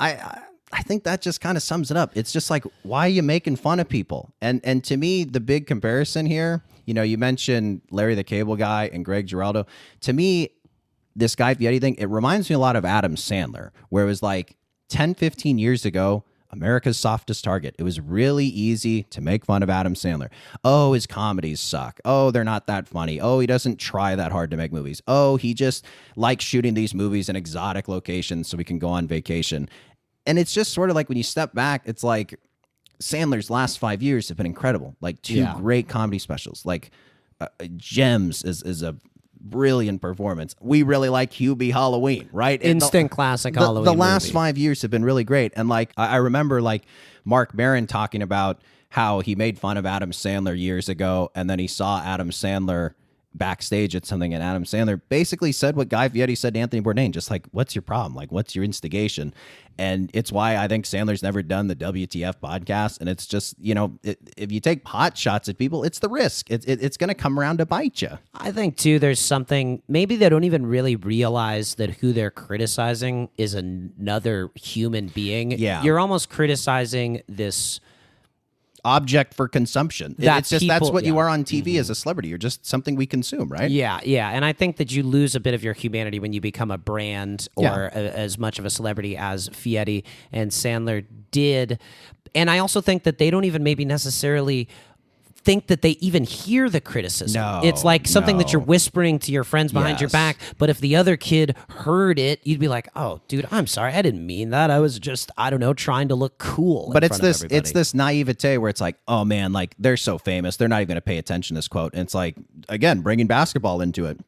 I think that just kind of sums it up. It's just like, why are you making fun of people? And to me, the big comparison here, you mentioned Larry the Cable Guy and Greg Giraldo. To me, this Guy Fieri thing, it reminds me a lot of Adam Sandler, where it was like 10, 15 years ago, America's softest target. It was really easy to make fun of Adam Sandler. Oh, his comedies suck. Oh, they're not that funny. Oh, he doesn't try that hard to make movies. Oh, he just likes shooting these movies in exotic locations so we can go on vacation. And it's just sort of like, when you step back, it's like Sandler's last 5 years have been incredible. Like two great comedy specials. Like Gems is a brilliant performance. We really like Hubie Halloween, right? And Instant classic Halloween The last movie. 5 years have been really great. And like, I remember like Mark Maron talking about how he made fun of Adam Sandler years ago, and then he saw Adam Sandler backstage at something, and Adam Sandler basically said what Guy Fieri said to Anthony Bourdain, just like, what's your problem? Like, what's your instigation? And it's why I think Sandler's never done the WTF podcast. And it's just, you know, if you take pot shots at people, it's the risk. It's going to come around to bite you. I think, too, there's something, maybe they don't even really realize that who they're criticizing is another human being. Yeah. You're almost criticizing this Object for consumption. That It's just people- that's what you yeah. are on TV as a celebrity. You're just something we consume, right? Yeah, yeah. And I think that you lose a bit of your humanity when you become a brand or as much of a celebrity as Fieri and Sandler did. And I also think that they don't even maybe necessarily think that they even hear the criticism. No, it's like something that you're no. whispering to your friends behind your Yes. back. But if the other kid heard it, you'd be like, oh, dude, I'm sorry. I didn't mean that. I was just, I don't know, trying to look cool. But in it's front of this everybody. it's this naivete where it's like, oh man, like they're so famous, they're not even going to pay attention to this quote. And it's like, again, bringing basketball into it.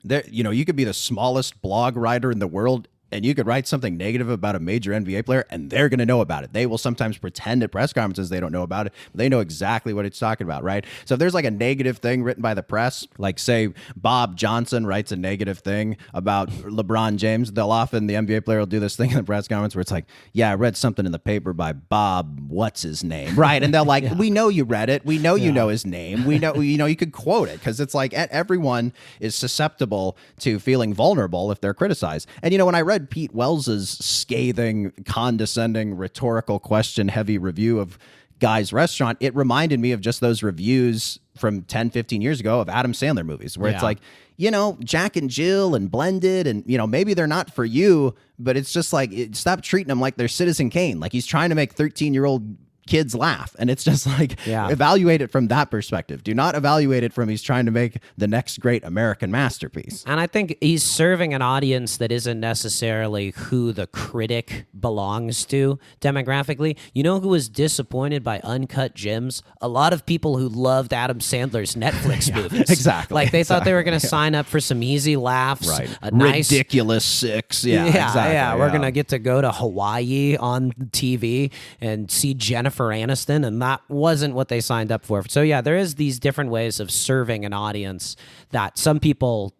There, you know, you could be the smallest blog writer in the world, and you could write something negative about a major NBA player, and they're going to know about it. They will sometimes pretend at press conferences they don't know about it, but they know exactly what it's talking about, right? So if there's like a negative thing written by the press, like say Bob Johnson writes a negative thing about LeBron James, they'll often, the NBA player will do this thing in the press conference where it's like, yeah, I read something in the paper by Bob, what's his name, right? And they're like, we know you read it. We know you know his name. We know, you know, you could quote it, because it's like everyone is susceptible to feeling vulnerable if they're criticized. And, you know, when I read Pete Wells's scathing, condescending, rhetorical question-heavy review of Guy's Restaurant, it reminded me of just those reviews from 10, 15 years ago of Adam Sandler movies, where it's like, you know, Jack and Jill and Blended, and, you know, maybe they're not for you, but it's just like, stop treating them like they're Citizen Kane. Like he's trying to make 13-year-old kids laugh. And it's just like, evaluate it from that perspective. Do not evaluate it from he's trying to make the next great American masterpiece. And I think he's serving an audience that isn't necessarily who the critic belongs to demographically. You know who was disappointed by Uncut Gems? A lot of people who loved Adam Sandler's Netflix movies. Exactly. Like they thought they were going to sign up for some easy laughs. Right. A nice Ridiculous Six. Yeah, exactly. Yeah, we're going to get to go to Hawaii on TV and see Jennifer Aniston, and that wasn't what they signed up for. So yeah, there is these different ways of serving an audience that some people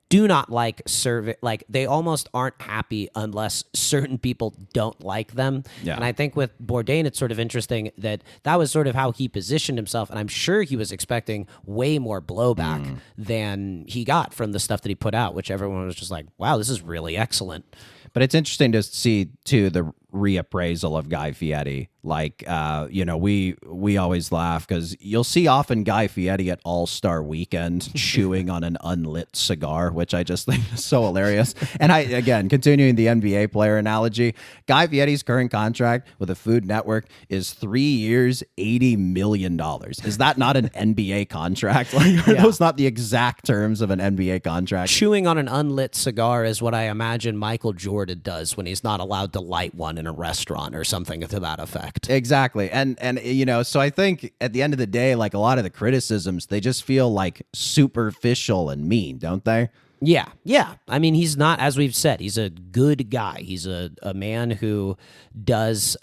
do not like serving. Like they almost aren't happy unless certain people don't like them. Yeah. And I think with Bourdain, it's sort of interesting that was sort of how he positioned himself. And I'm sure he was expecting way more blowback than he got from the stuff that he put out, which everyone was just like, wow, this is really excellent. But it's interesting to see, too, the reappraisal of Guy Fieri. Like, you know, we always laugh because you'll see often Guy Fieri at All-Star Weekend chewing on an unlit cigar, which I just think is so hilarious. And again, continuing the NBA player analogy, Guy Fieri's current contract with the Food Network is 3 years, $80 million. Is that not an NBA contract? Like, are those not the exact terms of an NBA contract? Chewing on an unlit cigar is what I imagine Michael Jordan does when he's not allowed to light one in a restaurant or something to that effect. Exactly. And you know, so I think at the end of the day, like a lot of the criticisms, they just feel like superficial and mean, don't they? Yeah, yeah. I mean, he's not, as we've said, he's a good guy. He's a man who does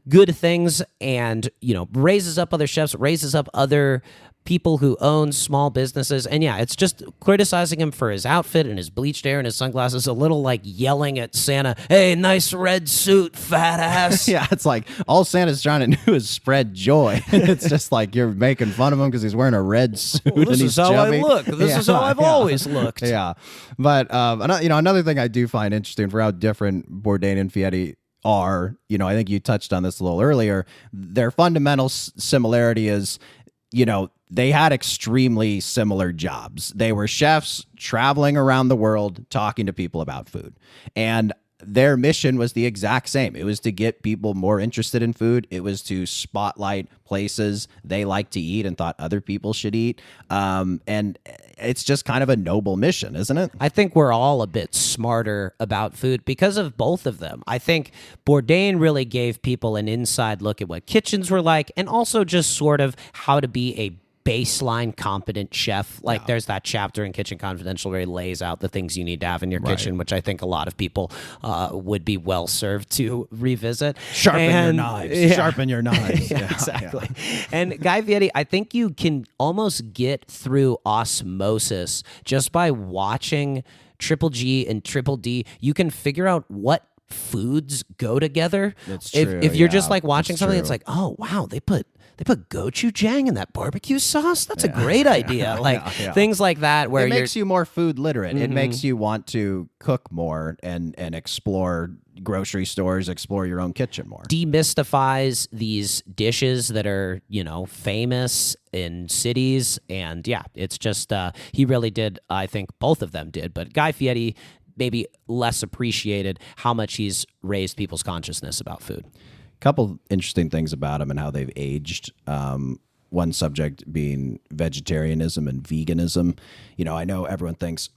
good things and, you know, raises up other chefs, raises up other people who own small businesses. And yeah, it's just criticizing him for his outfit and his bleached hair and his sunglasses, a little like yelling at Santa, hey, nice red suit, fat ass. Yeah, it's like all Santa's trying to do is spread joy. It's just like you're making fun of him because he's wearing a red suit and This he's is how chubby. I look. This is how I've always looked. Yeah. But, you know, another thing I do find interesting for how different Bourdain and Fieri are, you know, I think you touched on this a little earlier, their fundamental similarity is, you know, they had extremely similar jobs. They were chefs traveling around the world talking to people about food. And their mission was the exact same. It was to get people more interested in food. It was to spotlight places they like to eat and thought other people should eat. And it's just kind of a noble mission, isn't it? I think we're all a bit smarter about food because of both of them. I think Bourdain really gave people an inside look at what kitchens were like and also just sort of how to be a baseline competent chef. Like there's that chapter in Kitchen Confidential where he lays out the things you need to have in your kitchen, which I think a lot of people would be well served to revisit. Sharpen your knives. Sharpen your knives. Yeah, exactly. And Guy Fieri, I think you can almost get through osmosis just by watching Triple G and Triple D. You can figure out what foods go together. That's true. If you're just like watching That's something, true. it's like, oh wow, they put gochujang in that barbecue sauce. That's a great idea. Like things like that, where it makes you more food literate. It makes you want to cook more and explore grocery stores, explore your own kitchen more. Demystifies these dishes that are, famous in cities. And yeah, it's just, he really did, I think both of them did, but Guy Fieri maybe less appreciated how much he's raised people's consciousness about food. Couple interesting things about him and how they've aged. One subject being vegetarianism and veganism. I know everyone thinks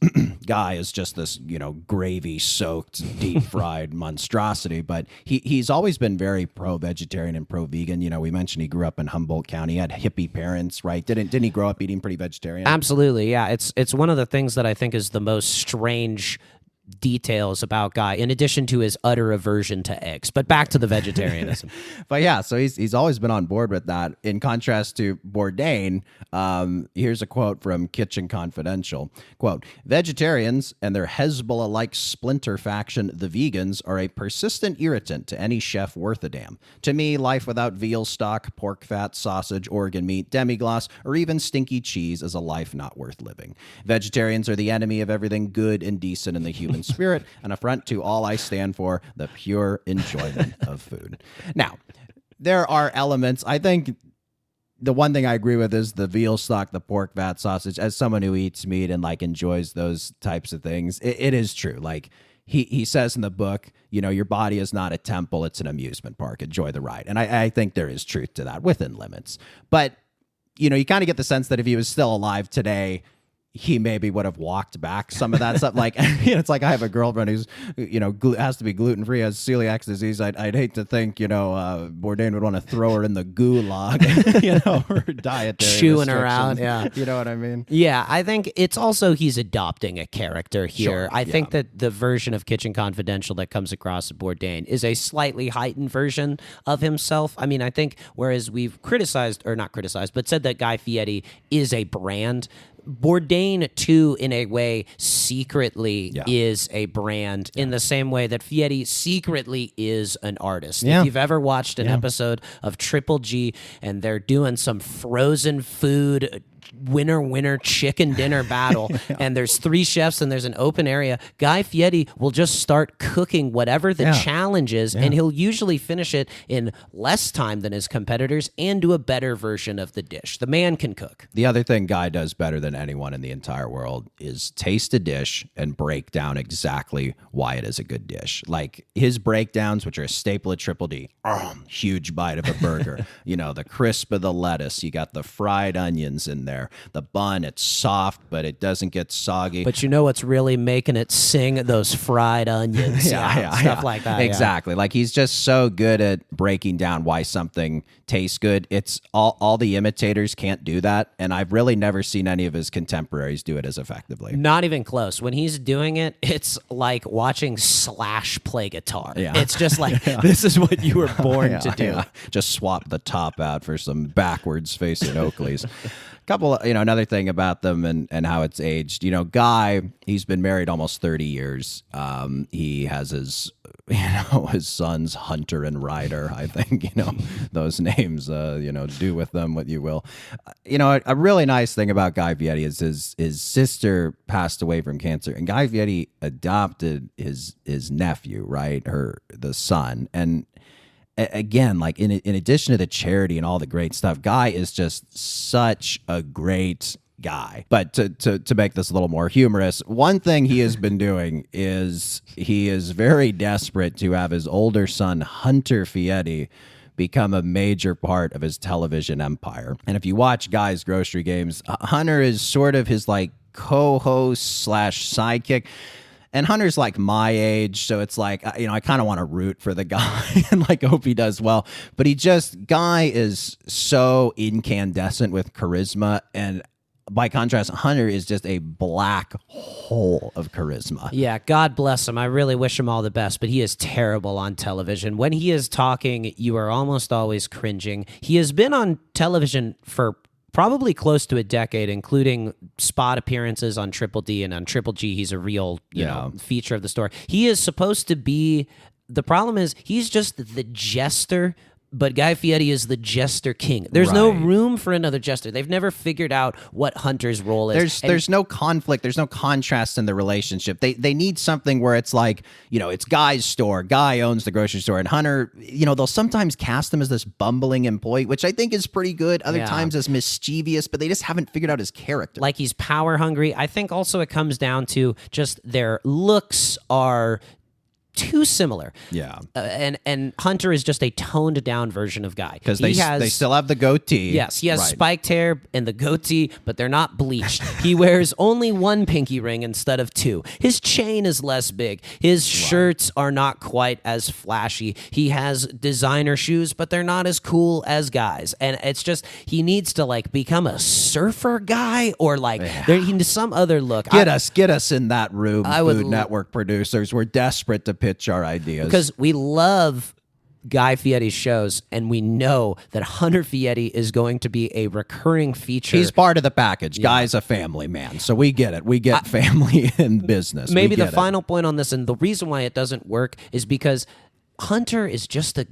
Guy is just this, gravy-soaked, deep-fried monstrosity, but he's always been very pro-vegetarian and pro-vegan. We mentioned he grew up in Humboldt County. He had hippie parents, right? Didn't he grow up eating pretty vegetarian? Absolutely, yeah. It's one of the things that I think is the most strange details about Guy, in addition to his utter aversion to eggs. But back to the vegetarianism. But yeah, so he's always been on board with that. In contrast to Bourdain, here's a quote from Kitchen Confidential. Quote, "Vegetarians and their Hezbollah-like splinter faction, the vegans, are a persistent irritant to any chef worth a damn. To me, life without veal stock, pork fat, sausage, organ meat, demi-glace, or even stinky cheese is a life not worth living. Vegetarians are the enemy of everything good and decent in the human spirit, an affront to all I stand for, the pure enjoyment of food." Now, there are elements, I think the one thing I agree with is the veal stock, the pork fat, sausage. As someone who eats meat and enjoys those types of things, it is true. He says in the book, your body is not a temple, it's an amusement park. Enjoy the ride. And I think there is truth to that within limits. But, you kind of get the sense that if he was still alive today, he maybe would have walked back some of that stuff. It's like I have a girlfriend who's, has to be gluten-free, has celiac disease. I'd hate to think, Bourdain would want to throw her in the gulag, her dietary chewing her out. restrictions. Yeah. You know what I mean? Yeah, I think it's also he's adopting a character here. Sure, I think that the version of Kitchen Confidential that comes across at Bourdain is a slightly heightened version of himself. I mean, I think whereas we've criticized, or not criticized, but said that Guy Fieri is a brand, Bourdain, too, in a way, secretly is a brand in the same way that Fieri secretly is an artist. Yeah. If you've ever watched an episode of Triple G and they're doing some frozen food winner chicken dinner battle and there's 3 chefs and there's an open area, Guy Fieri will just start cooking whatever the challenge is, and he'll usually finish it in less time than his competitors and do a better version of the dish. The man can cook. The other thing Guy does better than anyone in the entire world is taste a dish and break down exactly why it is a good dish. Like his breakdowns, which are a staple at Triple D, huge bite of a burger, the crisp of the lettuce, you got the fried onions in there, the bun, it's soft, but it doesn't get soggy. But what's really making it sing? Those fried onions. Stuff like that. Exactly. He's just so good at breaking down why something tastes good. It's all the imitators can't do that. And I've really never seen any of his contemporaries do it as effectively. Not even close. When he's doing it, it's like watching Slash play guitar. Yeah. It's just like, this is what you were born to do. Yeah. Just swap the top out for some backwards facing Oakleys. Couple, another thing about them and how it's aged. Guy, he's been married almost 30 years. He has his sons Hunter and Ryder. I think those names. Do with them what you will. A really nice thing about Guy Fieri is his sister passed away from cancer, and Guy Fieri adopted his nephew, right, the son, and. Again, in addition to the charity and all the great stuff, Guy is just such a great guy. But to make this a little more humorous, one thing he has been doing is he is very desperate to have his older son, Hunter Fieri, become a major part of his television empire. And if you watch Guy's Grocery Games, Hunter is sort of his co-host / sidekick. And Hunter's like my age, so it's like, I kind of want to root for the guy and like hope he does well. But Guy is so incandescent with charisma, and by contrast, Hunter is just a black hole of charisma. Yeah, God bless him. I really wish him all the best, but he is terrible on television. When he is talking, you are almost always cringing. He has been on television for probably close to a decade, including spot appearances on Triple D and on Triple G. He's a real, you know, feature of the story. He is supposed to be. The problem is he's just the jester. But Guy Fieri is the jester king. There's no room for another jester. They've never figured out what Hunter's role is. There's no conflict. There's no contrast in the relationship. They need something where it's like, it's Guy's store. Guy owns the grocery store. And Hunter, they'll sometimes cast him as this bumbling employee, which I think is pretty good. Other times as mischievous, but they just haven't figured out his character. Like he's power hungry. I think also it comes down to just their looks are too similar. Yeah. And Hunter is just a toned down version of Guy. Because they still have the goatee. Yes, he has spiked hair and the goatee, but they're not bleached. He wears only one pinky ring instead of two. His chain is less big. His shirts are not quite as flashy. He has designer shoes, but they're not as cool as Guy's. And it's just, he needs to like become a surfer guy or like he needs some other look. Get us in that room, Food Network producers. We're desperate to pitch our ideas. Because we love Guy Fieri's shows, and we know that Hunter Fieri is going to be a recurring feature. He's part of the package. Yeah. Guy's a family man, so we get it. We get family in business. Maybe the final point on this, and the reason why it doesn't work, is because Hunter is just a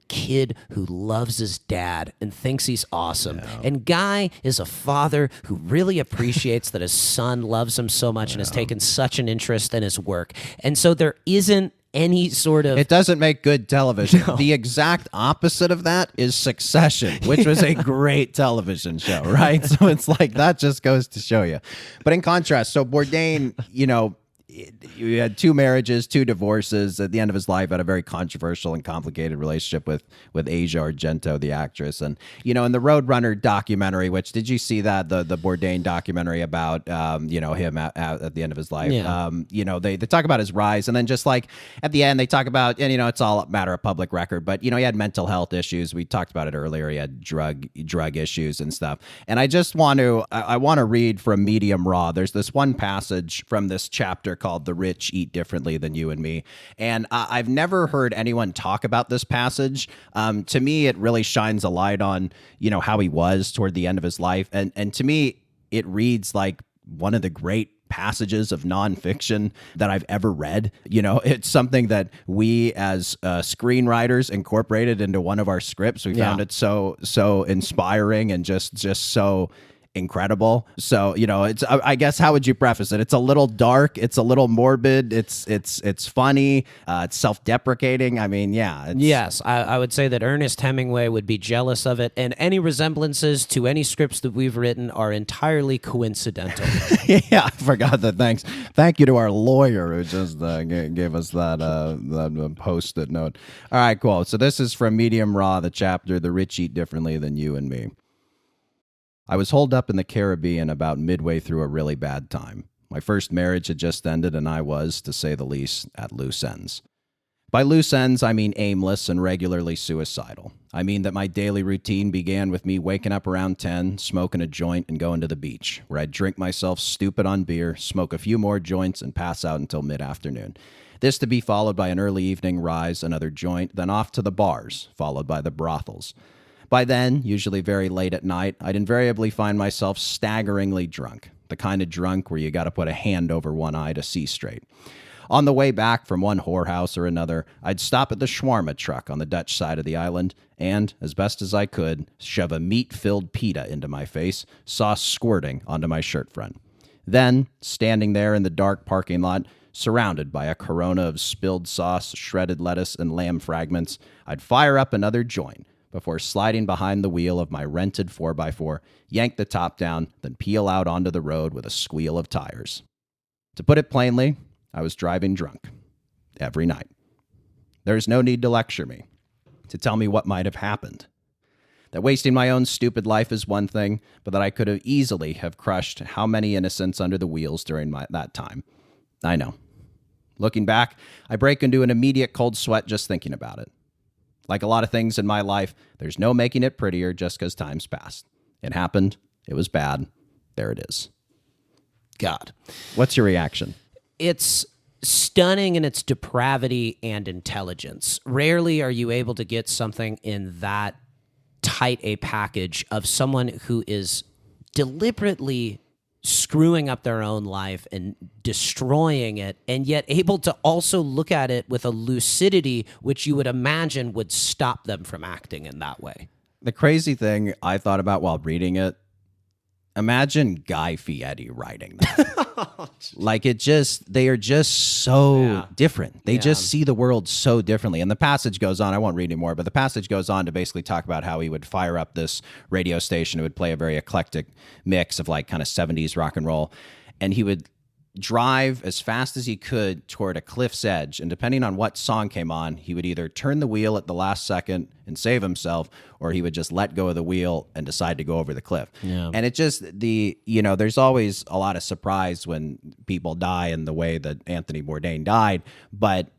kid who loves his dad and thinks he's awesome. And Guy is a father who really appreciates that his son loves him so much and has taken such an interest in his work. And so there isn't any sort of... It doesn't make good television. No. The exact opposite of that is Succession, which was a great television show, right? So it's like, that just goes to show you. But in contrast, so Bourdain, you had 2 marriages, 2 divorces. At the end of his life, had a very controversial and complicated relationship with Asia Argento, the actress. And, in the Roadrunner documentary, which, did you see that? The Bourdain documentary about, him at the end of his life. Yeah. They talk about his rise. And then just like at the end, they talk about, and, it's all a matter of public record, but, he had mental health issues. We talked about it earlier. He had drug issues and stuff. And I just want to read from Medium Raw. There's this one passage from this chapter called "The Rich Eat Differently Than You and Me," and I've never heard anyone talk about this passage. To me, it really shines a light on how he was toward the end of his life, and to me, it reads like one of the great passages of nonfiction that I've ever read. It's something that we as screenwriters incorporated into one of our scripts. We found it so inspiring and just so incredible. So, it's, I guess, how would you preface it? It's a little dark. It's a little morbid. It's funny. It's self-deprecating. I mean, yeah. Yes, I would say that Ernest Hemingway would be jealous of it, and any resemblances to any scripts that we've written are entirely coincidental. Yeah, I forgot that. Thank you to our lawyer who just gave us that post-it note. All right, cool. So this is from Medium Raw, the chapter, "The Rich Eat Differently Than You and Me." I was holed up in the Caribbean about midway through a really bad time. My first marriage had just ended, and I was, to say the least, at loose ends. By loose ends, I mean aimless and regularly suicidal. I mean that my daily routine began with me waking up around 10, smoking a joint, and going to the beach, where I'd drink myself stupid on beer, smoke a few more joints, and pass out until mid-afternoon. This to be followed by an early evening rise, another joint, then off to the bars, followed by the brothels. By then, usually very late at night, I'd invariably find myself staggeringly drunk, the kind of drunk where you got to put a hand over one eye to see straight. On the way back from one whorehouse or another, I'd stop at the shawarma truck on the Dutch side of the island and, as best as I could, shove a meat-filled pita into my face, sauce squirting onto my shirt front. Then, standing there in the dark parking lot, surrounded by a corona of spilled sauce, shredded lettuce, and lamb fragments, I'd fire up another joint, before sliding behind the wheel of my rented 4x4, yank the top down, then peel out onto the road with a squeal of tires. To put it plainly, I was driving drunk. Every night. There is no need to lecture me, to tell me what might have happened. That wasting my own stupid life is one thing, but that I could have easily have crushed how many innocents under the wheels during that time. I know. Looking back, I break into an immediate cold sweat just thinking about it. Like a lot of things in my life, there's no making it prettier just because time's passed. It happened. It was bad. There it is. God. What's your reaction? It's stunning in its depravity and intelligence. Rarely are you able to get something in that tight a package of someone who is deliberately screwing up their own life and destroying it, and yet able to also look at it with a lucidity which you would imagine would stop them from acting in that way. The crazy thing I thought about while reading it, imagine Guy Fieri writing that. Like they are just so different. They just see the world so differently. And the passage goes on, I won't read anymore, but the passage goes on to basically talk about how he would fire up this radio station. It would play a very eclectic mix of like kind of 70s rock and roll. And he would drive as fast as he could toward a cliff's edge. And depending on what song came on, he would either turn the wheel at the last second and save himself, or he would just let go of the wheel and decide to go over the cliff. Yeah. And it just, there's always a lot of surprise when people die in the way that Anthony Bourdain died. But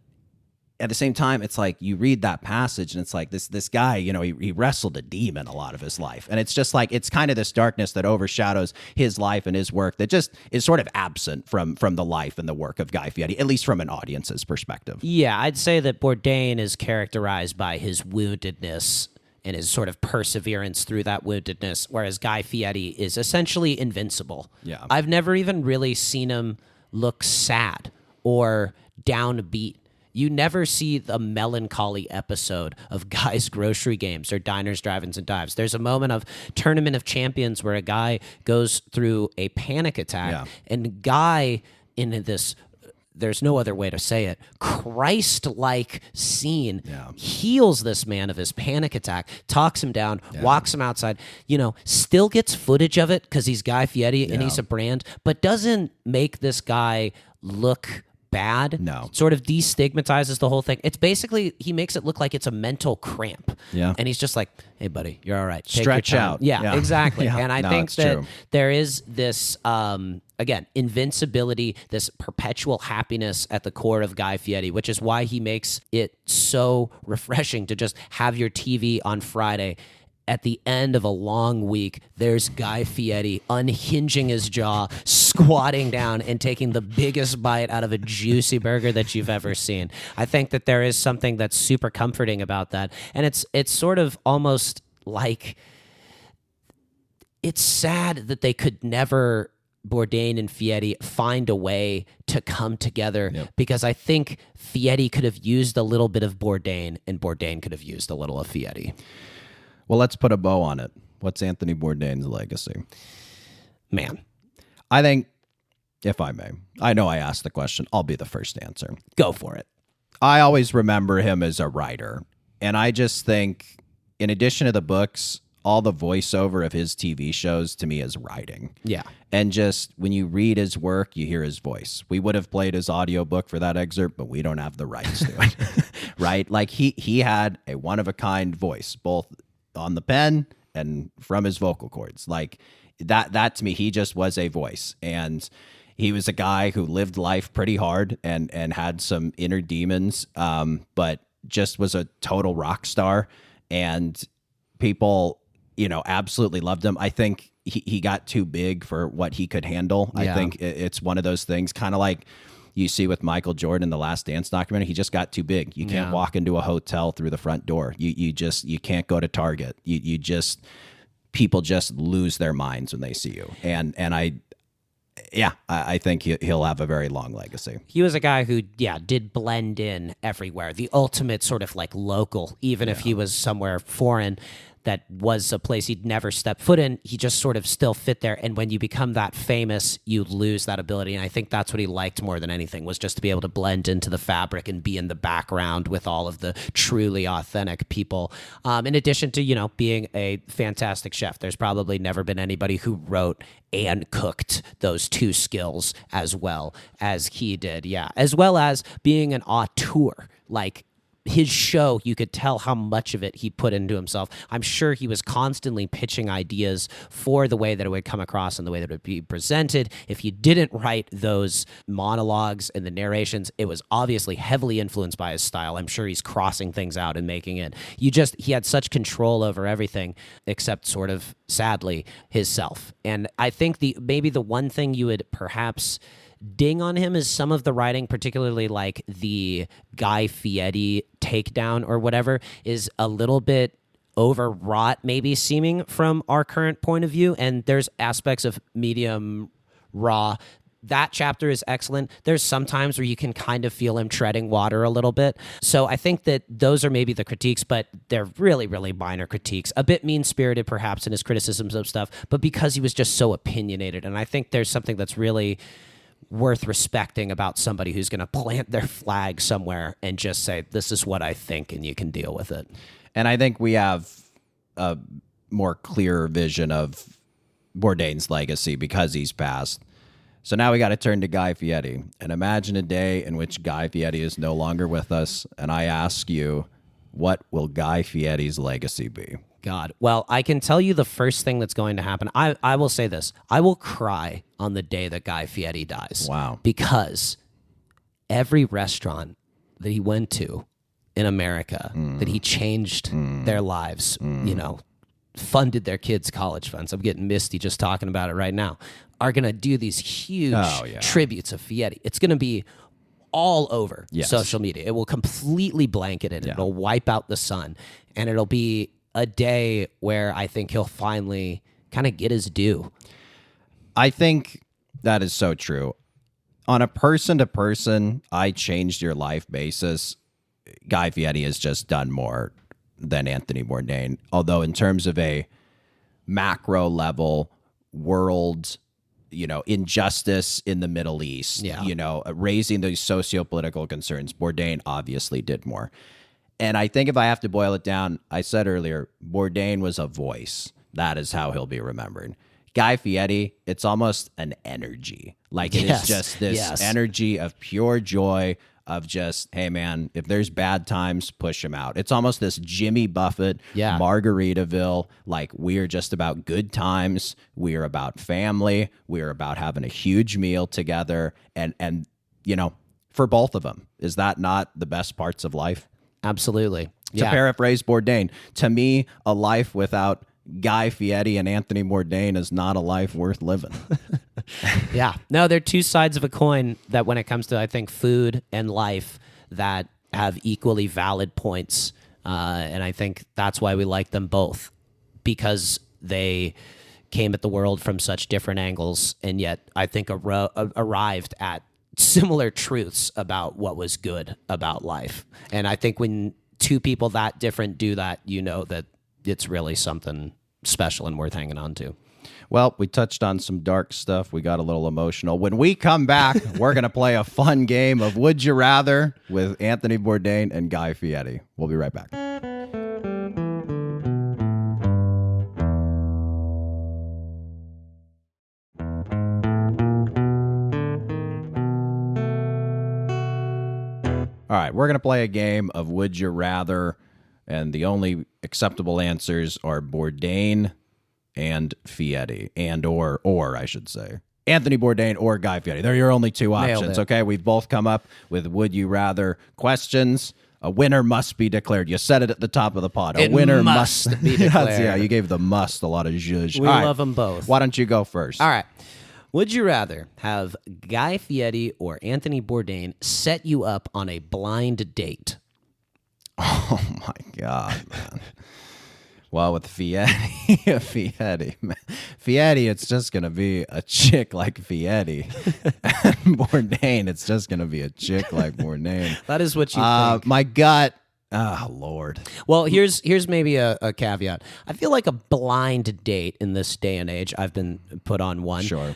at the same time, it's like you read that passage and it's like this guy, he wrestled a demon a lot of his life. And it's just like, it's kind of this darkness that overshadows his life and his work that just is sort of absent from the life and the work of Guy Fieri, at least from an audience's perspective. Yeah, I'd say that Bourdain is characterized by his woundedness and his sort of perseverance through that woundedness, whereas Guy Fieri is essentially invincible. Yeah. I've never even really seen him look sad or downbeat. You never see the melancholy episode of Guy's Grocery Games or Diners, Drive-Ins, and Dives. There's a moment of Tournament of Champions where a guy goes through a panic attack, and Guy, in this, there's no other way to say it, Christ-like scene, heals this man of his panic attack, talks him down, walks him outside, still gets footage of it because he's Guy Fieri and he's a brand, but doesn't make this guy look bad. No. Sort of destigmatizes the whole thing. It's basically, he makes it look like it's a mental cramp. Yeah. And he's just like, hey, buddy, you're all right. Take Stretch your time. out. Yeah, exactly. Yeah. And I No, think it's that true. there is this, again, invincibility, this perpetual happiness at the core of Guy Fieri, which is why he makes it so refreshing to just have your TV on Friday. At the end of a long week, there's Guy Fieri unhinging his jaw, squatting down, and taking the biggest bite out of a juicy burger that you've ever seen. I think that there is something that's super comforting about that. And it's sort of almost like, it's sad that they could never, Bourdain and Fieri, find a way to come together, because I think Fieri could have used a little bit of Bourdain and Bourdain could have used a little of Fieri. Well, let's put a bow on it. What's Anthony Bourdain's legacy? Man, I think, if I may, I know I asked the question. I'll be the first to answer. go for it. I always remember him as a writer. And I just think, in addition to the books, all the voiceover of his TV shows to me is writing. Yeah. And just when you read his work, you hear his voice. We would have played his audiobook for that excerpt, but we don't have the rights to it. Right? Like he had a one-of-a-kind voice, both on the pen and from his vocal cords. Like that to me, he just was a voice. And he was a guy who lived life pretty hard and had some inner demons, but just was a total rock star. And people, absolutely loved him. I think he got too big for what he could handle. Yeah. I think it's one of those things, kind of like you see with Michael Jordan in the Last Dance documentary. He just got too big. You can't walk into a hotel through the front door. You can't go to Target. People just lose their minds when they see you. And I think he'll have a very long legacy. He was a guy who, did blend in everywhere. The ultimate sort of like local, even if he was somewhere foreign. That was a place he'd never stepped foot in. He just sort of still fit there. And when you become that famous, you lose that ability. And I think that's what he liked more than anything, was just to be able to blend into the fabric and be in the background with all of the truly authentic people. In addition to, being a fantastic chef, there's probably never been anybody who wrote and cooked those two skills as well as he did. Yeah. As well as being an auteur, like his show, you could tell how much of it he put into himself. I'm sure he was constantly pitching ideas for the way that it would come across and the way that it would be presented. If he didn't write those monologues and the narrations, it was obviously heavily influenced by his style. I'm sure he's crossing things out and making it. He had such control over everything, except sort of, sadly, his self. And I think maybe the one thing you would perhaps ding on him is some of the writing, particularly like the Guy Fieri takedown or whatever, is a little bit overwrought, maybe seeming from our current point of view. And there's aspects of medium raw. That chapter is excellent. There's some times where you can kind of feel him treading water a little bit. So I think that those are maybe the critiques, but they're really, really minor critiques. A bit mean-spirited, perhaps, in his criticisms of stuff, but because he was just so opinionated. And I think there's something that's really worth respecting about somebody who's going to plant their flag somewhere and just say, this is what I think, and you can deal with it. And I think we have a more clear vision of Bourdain's legacy because he's passed. So now we got to turn to Guy Fieri and imagine a day in which Guy Fieri is no longer with us. And I ask you, what will Guy Fieri's legacy be? God. Well, I can tell you the first thing that's going to happen. I will say this. I will cry on the day that Guy Fieri dies. Wow. Because every restaurant that he went to in America, that he changed their lives, funded their kids' college funds. I'm getting misty just talking about it right now. Are going to do these huge tributes of Fieri. It's going to be all over social media. It will completely blanket it. It'll wipe out the sun. And it'll be a day where I think he'll finally kind of get his due. I think that is so true. On a person-to-person, I changed your life basis, Guy Fieri has just done more than Anthony Bourdain. Although in terms of a macro level, world, injustice in the Middle East, raising those socio-political concerns, Bourdain obviously did more. And I think if I have to boil it down, I said earlier, Bourdain was a voice. That is how he'll be remembered. Guy Fieri, it's almost an energy. Like it is just this energy of pure joy, of just, hey man, if there's bad times, push him out. It's almost this Jimmy Buffett, Margaritaville, like we are just about good times. We are about family. We are about having a huge meal together. And for both of them, is that not the best parts of life? Absolutely. To paraphrase Bourdain, to me, a life without Guy Fieri and Anthony Bourdain is not a life worth living. No, they're two sides of a coin that when it comes to, I think, food and life that have equally valid points. And I think that's why we like them both, because they came at the world from such different angles and yet I think arrived at similar truths about what was good about life. And I think when two people that different do that, that it's really something special and worth hanging on to. Well, we touched on some dark stuff. We got a little emotional. When we come back, we're going to play a fun game of Would You Rather with Anthony Bourdain and Guy Fieri. We'll be right back. All right, we're going to play a game of Would You Rather, and the only acceptable answers are Bourdain and Fieri, or I should say. Anthony Bourdain or Guy Fieri. They're your only two options, okay? We've both come up with Would You Rather questions. A winner must be declared. You said it at the top of the pod. A winner must be declared. You gave the must a lot of zhuzh. We love them both. Why don't you go first? All right. Would you rather have Guy Fieri or Anthony Bourdain set you up on a blind date? Oh, my God, man. Well, with Fieri, man. Fieri, it's just going to be a chick like Fieri. And Bourdain, it's just going to be a chick like Bourdain. That is what you think. My gut. Oh, Lord. Well, here's maybe a caveat. I feel like a blind date in this day and age, I've been put on one, Sure.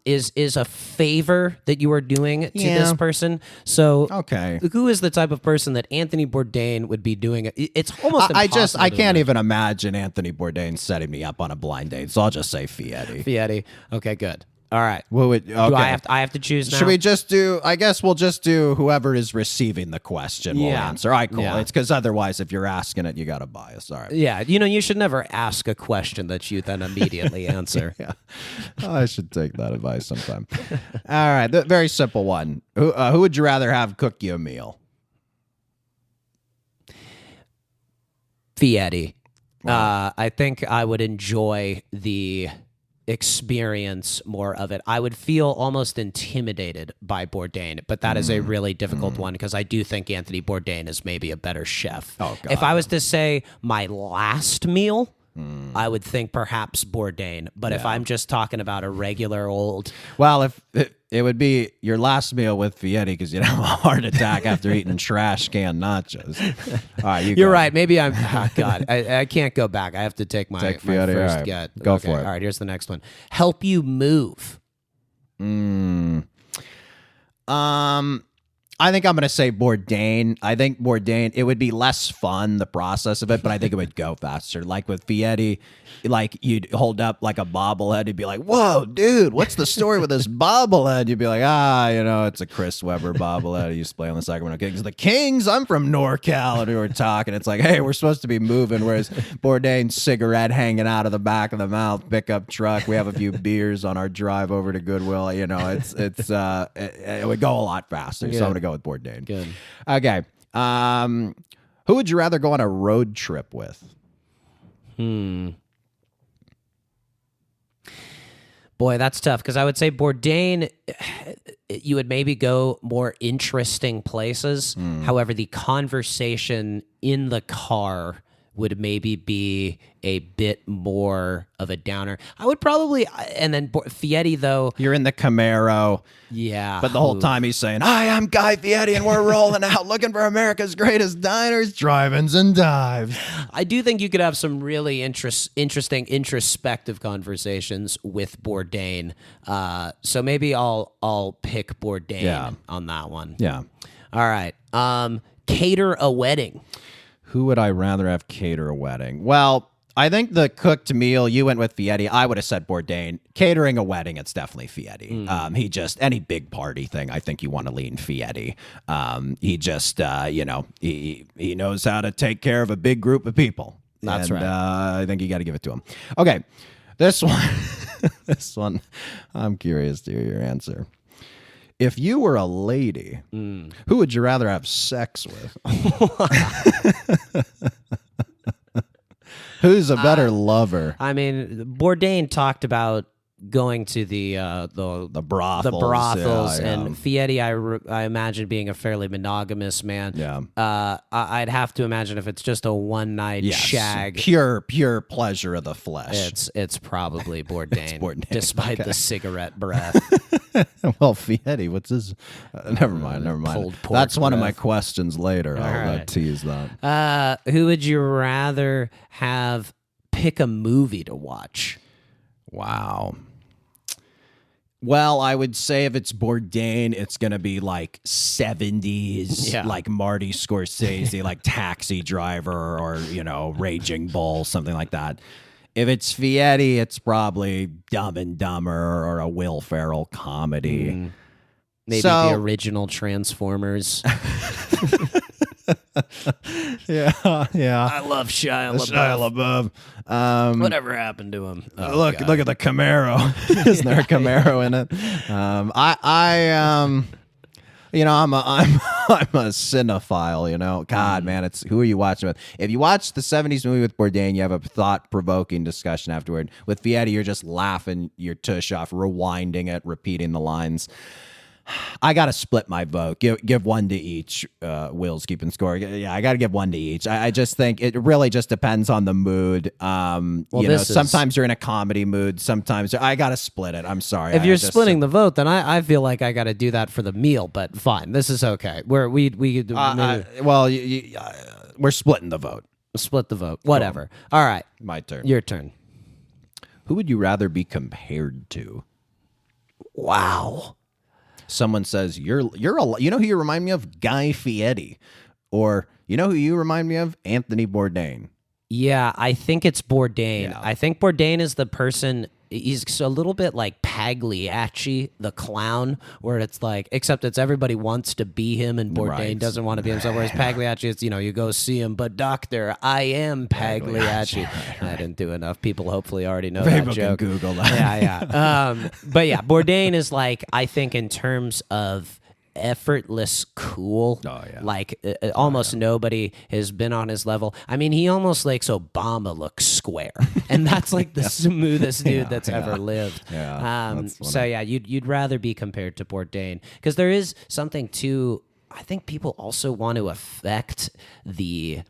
Is a favor that you are doing to this person. So Okay. who is the type of person that Anthony Bourdain would be doing it? It's almost impossible. I can't even imagine Anthony Bourdain setting me up on a blind date, so I'll just say Fieri. Fieri. Okay, good. All right. What would, okay. Do I have to choose now? Should we just do, I guess we'll just do whoever is receiving the question will Yeah. answer. All right, cool. Yeah. It's because otherwise, if you're asking it, you got a bias. All right. Yeah, you should never ask a question that you then immediately answer. Yeah. I should take that advice sometime. All right. The very simple one. Who would you rather have cook you a meal? Fieri. I think I would enjoy the experience more of it. I would feel almost intimidated by Bourdain, but that is a really difficult one because I do think Anthony Bourdain is maybe a better chef. Oh, God. If I was to say my last meal, I would think perhaps Bourdain. But if I'm just talking about a regular old... Well, if it would be your last meal with Fieri because you'd have a heart attack after eating trash can nachos. All right, You're right. Maybe I'm... Oh, God, I can't go back. I have to take my Fieri. first All right. get. Go for it. All right, here's the next one. Help you move. I think I'm going to say Bourdain. I think Bourdain, it would be less fun, the process of it, but I think it would go faster. Like with Fieri, like you'd hold up like a bobblehead. You'd be like, whoa, dude, what's the story with this bobblehead? You'd be like, it's a Chris Webber bobblehead. I used to play on the Sacramento Kings. The Kings, I'm from NorCal. And we were talking. It's like, hey, we're supposed to be moving. Whereas Bourdain's cigarette hanging out of the back of the mouth, pickup truck. We have a few beers on our drive over to Goodwill. It would go a lot faster. So I'm going to go with Bourdain. Good. Okay. Who would you rather go on a road trip with? Boy, that's tough because I would say Bourdain, you would maybe go more interesting places. However, the conversation in the car would maybe be a bit more of a downer. I would probably, and then Fieri though. You're in the Camaro. Yeah. But the whole time he's saying, hi, I'm Guy Fieri, and we're rolling out looking for America's greatest diners, drive-ins, and dives. I do think you could have some really interesting, introspective conversations with Bourdain. So maybe I'll pick Bourdain on that one. Yeah. All right. Cater a wedding. Who would I rather have cater a wedding? Well, I think the cooked meal, you went with Fieri. I would have said Bourdain. Catering a wedding, it's definitely Fieri. He just, any big party thing, I think you want to lean Fieri. He just, he knows how to take care of a big group of people. That's right. I think you got to give it to him. Okay, this one, I'm curious to hear your answer. If you were a lady, who would you rather have sex with? Who's a better lover? I mean, Bourdain talked about going to the brothels, and Fieri, I imagine being a fairly monogamous man. Yeah. I'd have to imagine if it's just a one night shag, pure pleasure of the flesh. It's probably Bourdain, Bourdain. despite the cigarette breath. Well, Fieri, what's his? Never mind. Cold pork That's one of my breath. questions later. I'll right. tease that. Who would you rather have pick a movie to watch? Wow. Well, I would say if it's Bourdain, it's going to be like 70s, like Marty Scorsese, like Taxi Driver or, Raging Bull, something like that. If it's Fieri, it's probably Dumb and Dumber or a Will Ferrell comedy. Maybe the original Transformers. Yeah. I love Shia LaBeouf. Whatever happened to him? Look at the Camaro. Isn't there a Camaro in it? I'm a cinephile, God, man, it's who are you watching with? If you watch the 70s movie with Bourdain, you have a thought-provoking discussion afterward. With Fieri, you're just laughing your tush off, rewinding it, repeating the lines. I got to split my vote. Give one to each. Will's keeping score. Yeah, I got to give one to each. I just think it really just depends on the mood. Sometimes you're in a comedy mood. Sometimes I got to split it. I'm sorry. If you're splitting the vote, then I feel like I got to do that for the meal. But fine, this is okay. We're splitting the vote. Split the vote. Whatever. All right, My turn. your turn. Who would you rather be compared to? Wow. Someone says you know who you remind me of? Guy Fieri. Or you know who you remind me of? Anthony Bourdain. Yeah, I think it's Bourdain. Yeah. I think Bourdain is the person he's a little bit like Pagliacci, the clown, where it's like, except it's everybody wants to be him and Bourdain Right. doesn't want to be himself. Whereas Pagliacci, it's, you go see him, but doctor, I am Pagliacci. I didn't do enough. People hopefully already know People that can joke. Google that. Yeah. But yeah, Bourdain is like, I think in terms of effortless cool. Oh, yeah. Like almost nobody has been on his level. I mean, he almost makes Obama look square, and that's like the smoothest dude that's ever lived. Yeah, that's so yeah, you'd rather be compared to Bourdain because there is something to. I think people also want to affect the.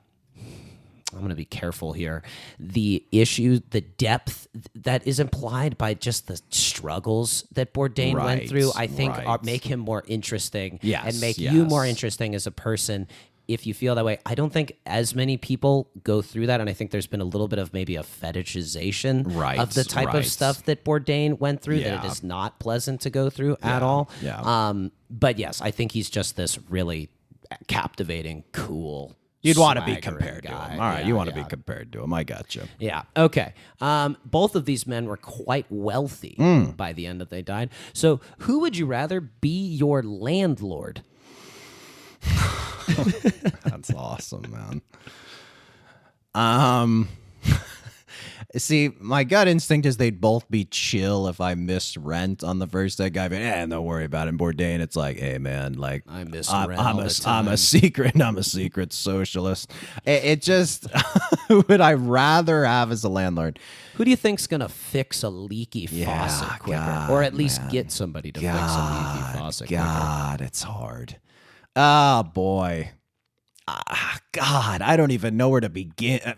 I'm going to be careful here. The issue, the depth that is implied by just the struggles that Bourdain went through, I think make him more interesting and make you more interesting as a person if you feel that way. I don't think as many people go through that, and I think there's been a little bit of maybe a fetishization of the type of stuff that Bourdain went through that it is not pleasant to go through at all. Yeah. But yes, I think he's just this really captivating, cool You'd want to be swaggering compared guy. to him. All right, you want to yeah. be compared to him. I got you. Yeah. Okay. Both of these men were quite wealthy by the end that they died. So, who would you rather be your landlord? That's awesome, man. See, my gut instinct is they'd both be chill if I missed rent on the first day. Guy, don't worry about it. And Bourdain, it's like, hey, man, like I miss rent all the time. I'm a secret socialist. It just, who would I rather have as a landlord? Who do you think's gonna fix a leaky faucet quicker, or at least get somebody to fix a leaky faucet God, it's hard. Oh boy, God, I don't even know where to begin.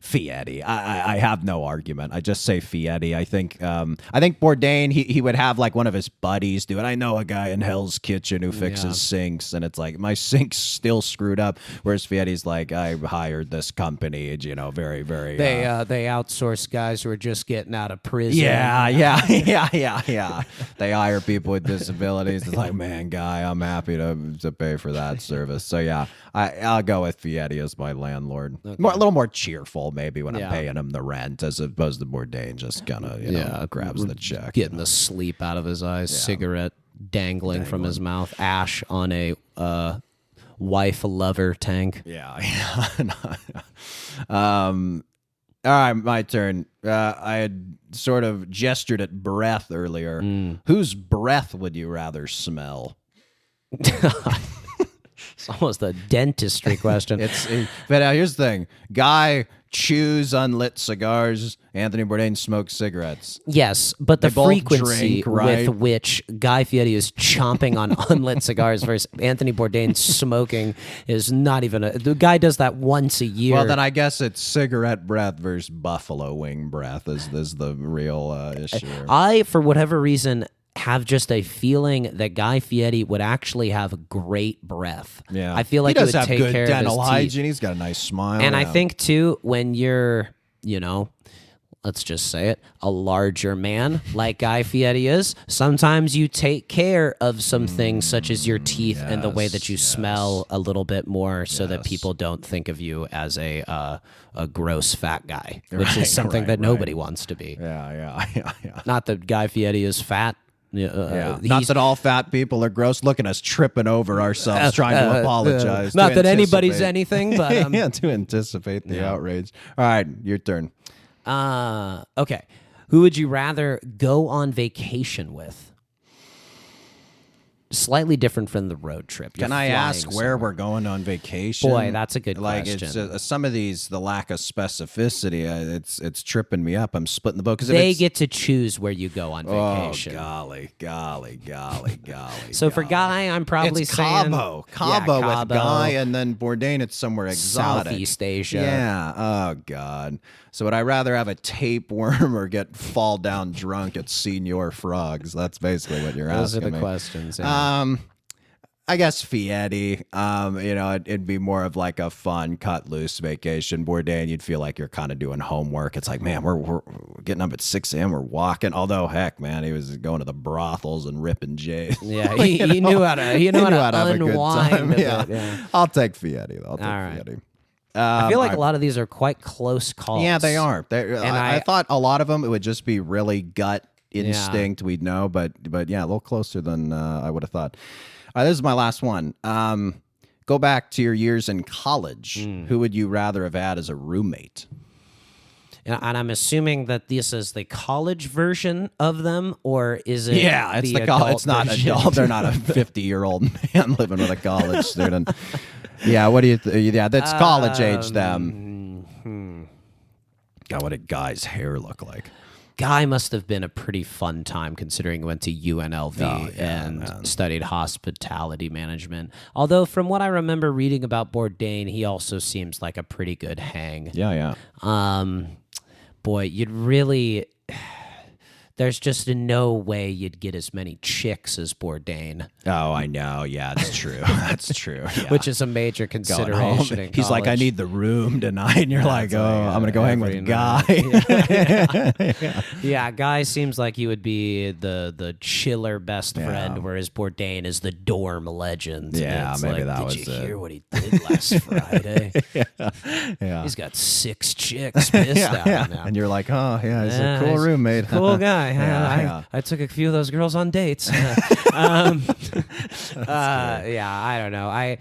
Fieri. I have no argument. I just say Fieri. I think Bourdain, he would have like one of his buddies do it. I know a guy in Hell's Kitchen who fixes sinks, and it's like my sink's still screwed up. Whereas Fieri's like, I hired this company, very, very. They outsource guys who are just getting out of prison. Yeah. They hire people with disabilities. It's like, man, guy, I'm happy to pay for that service. So yeah, I'll go with Fieri as my landlord. A little more cheerful, maybe, when I'm paying him the rent, as opposed to Bourdain just kind of grabs the check. Getting the sleep out of his eyes, cigarette dangling from his mouth, ash on a wife lover tank. Yeah. All right, my turn. I had sort of gestured at breath earlier. Whose breath would you rather smell? It's almost a dentistry question. But here's the thing. Guy chews unlit cigars. Anthony Bourdain smokes cigarettes. Yes, but the They both frequency drink, right? with which Guy Fieri is chomping on unlit cigars versus Anthony Bourdain smoking is not even the guy does that once a year. Well, then I guess it's cigarette breath versus buffalo wing breath is the real issue. I, for whatever reason, have just a feeling that Guy Fieri would actually have great breath. Yeah, I feel like he he does would have take good care dental of his hygiene. teeth. He's got a nice smile, And I think too, when you're, let's just say it, a larger man like Guy Fieri is, sometimes you take care of some things such as your teeth and the way that you smell a little bit more so that people don't think of you as a gross fat guy, which is something that nobody wants to be. Yeah. Not that Guy Fieri is fat. Not that all fat people are gross. Look at us tripping over ourselves trying to apologize. Not to that anybody's anticipate- anything, but yeah, to anticipate the outrage. All right, your turn. okay. Who would you rather go on vacation with? Slightly different from the road trip. Can I ask where we're going on vacation? Boy, that's a good question. It's some of these, the lack of specificity, it's tripping me up. I'm splitting the boat because they get to choose where you go on vacation. Oh, golly. So for Guy, I'm probably it's saying Cabo Cabo with Guy, and then Bourdain, it's somewhere exotic. Southeast Asia. Yeah. Oh God. So would I rather have a tapeworm or fall down drunk at Senior Frogs? That's basically what you're Those asking are the me. questions. Yeah. I guess Fieri. It'd be more of like a fun, cut loose vacation. Bourdain, you'd feel like you're kind of doing homework. It's like, man, we're getting up at 6 a.m. We're walking. Although, heck, man, he was going to the brothels and ripping J's. Yeah, he knew how to have a good unwind time. a bit. Yeah. Yeah. I'll take Fieri though. All right. Fieri. I feel like a lot of these are quite close calls. Yeah, they are. I thought a lot of them it would just be really gut instinct. We'd know, but yeah, a little closer than I would have thought. All right, this is my last one. Go back to your years in college. Who would you rather have had as a roommate? And I'm assuming that this is the college version of them, or is it? Yeah, it's the adult It's not version? adult. They're not a 50-year-old man living with a college student. Yeah, what do you? Yeah, that's college age. Them. God, what did Guy's hair look like? Guy must have been a pretty fun time considering he went to UNLV and studied hospitality management. Although from what I remember reading about Bourdain, he also seems like a pretty good hang. Yeah. Boy, you'd really... There's just no way you'd get as many chicks as Bourdain. Oh, I know. Yeah, it's true. That's true. Yeah. Which is a major consideration in He's like, I need the room tonight. And you're like, I'm going to go hang with Guy. Yeah, Guy seems like he would be the chiller best friend, whereas Bourdain is the dorm legend. Yeah, it's maybe like, that was Did you it. hear what he did last Friday? Yeah. He's got 6 chicks pissed out now. And you're like, oh, yeah, he's Yeah, a cool he's roommate. Cool guy. Yeah. I took a few of those girls on dates. Yeah, I don't know. I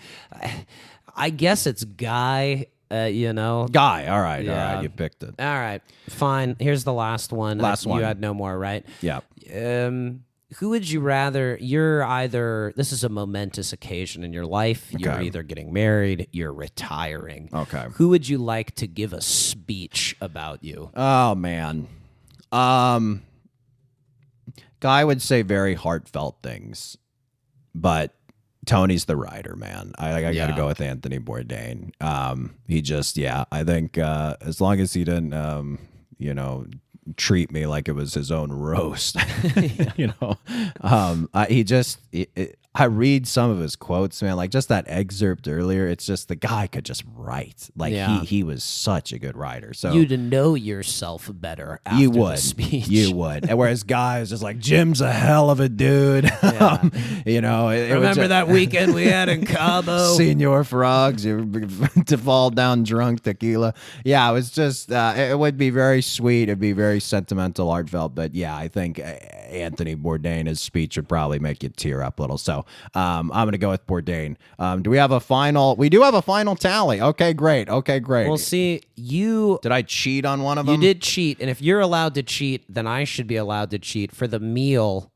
guess it's Guy. Guy. All right. You picked it. All right, fine. Here's the last one. One. You had no more, right? Yeah. Who would you rather? This is a momentous occasion in your life. You're Okay. either getting married, you're retiring. Okay. Who would you like to give a speech about you? Oh, man. Guy would say very heartfelt things, but Tony's the writer, man. I got to go with Anthony Bourdain. He just, I think as long as he didn't, treat me like it was his own roast, I read some of his quotes, man, like just that excerpt earlier. It's just the guy could just write. Like he was such a good writer. So you'd know yourself better after you would, the speech. you would. And whereas Guy is just like, Jim's a hell of a dude. Yeah. Remember that weekend we had in Cabo? Senor Frogs, to fall down drunk tequila. Yeah, it was just, it would be very sweet. It'd be very sentimental, heartfelt. But yeah, I think Anthony Bourdain, his speech would probably make you tear up a little. So I'm going to go with Bourdain. Do we have a final? We do have a final tally. Okay, great. Well, see, Did I cheat on one of them? You did cheat. And if you're allowed to cheat, then I should be allowed to cheat. For the meal,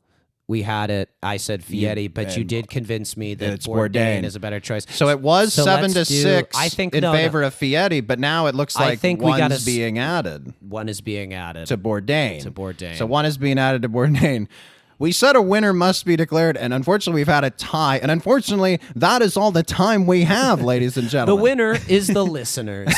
we had it. I said Fieri, but you did convince me that it's Bourdain Bourdain is a better choice. So it was 7-6 I think, in favor of Fieri, but now it looks like one's being added. One is being added To Bourdain. So one is being added to Bourdain. We said a winner must be declared, and unfortunately we've had a tie, and unfortunately that is all the time we have, ladies and The gentlemen. winner is the listeners.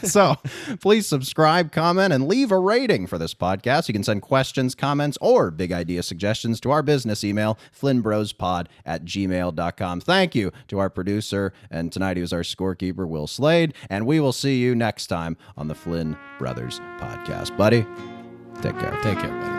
So please subscribe, comment, and leave a rating for this podcast. You can send questions, comments, or big idea suggestions to our business email, flynnbrospod@gmail.com. Thank you to our producer, and tonight he was our scorekeeper, Will Slade, and we will see you next time on the Flynn Brothers podcast. Buddy, take care. Take care, buddy.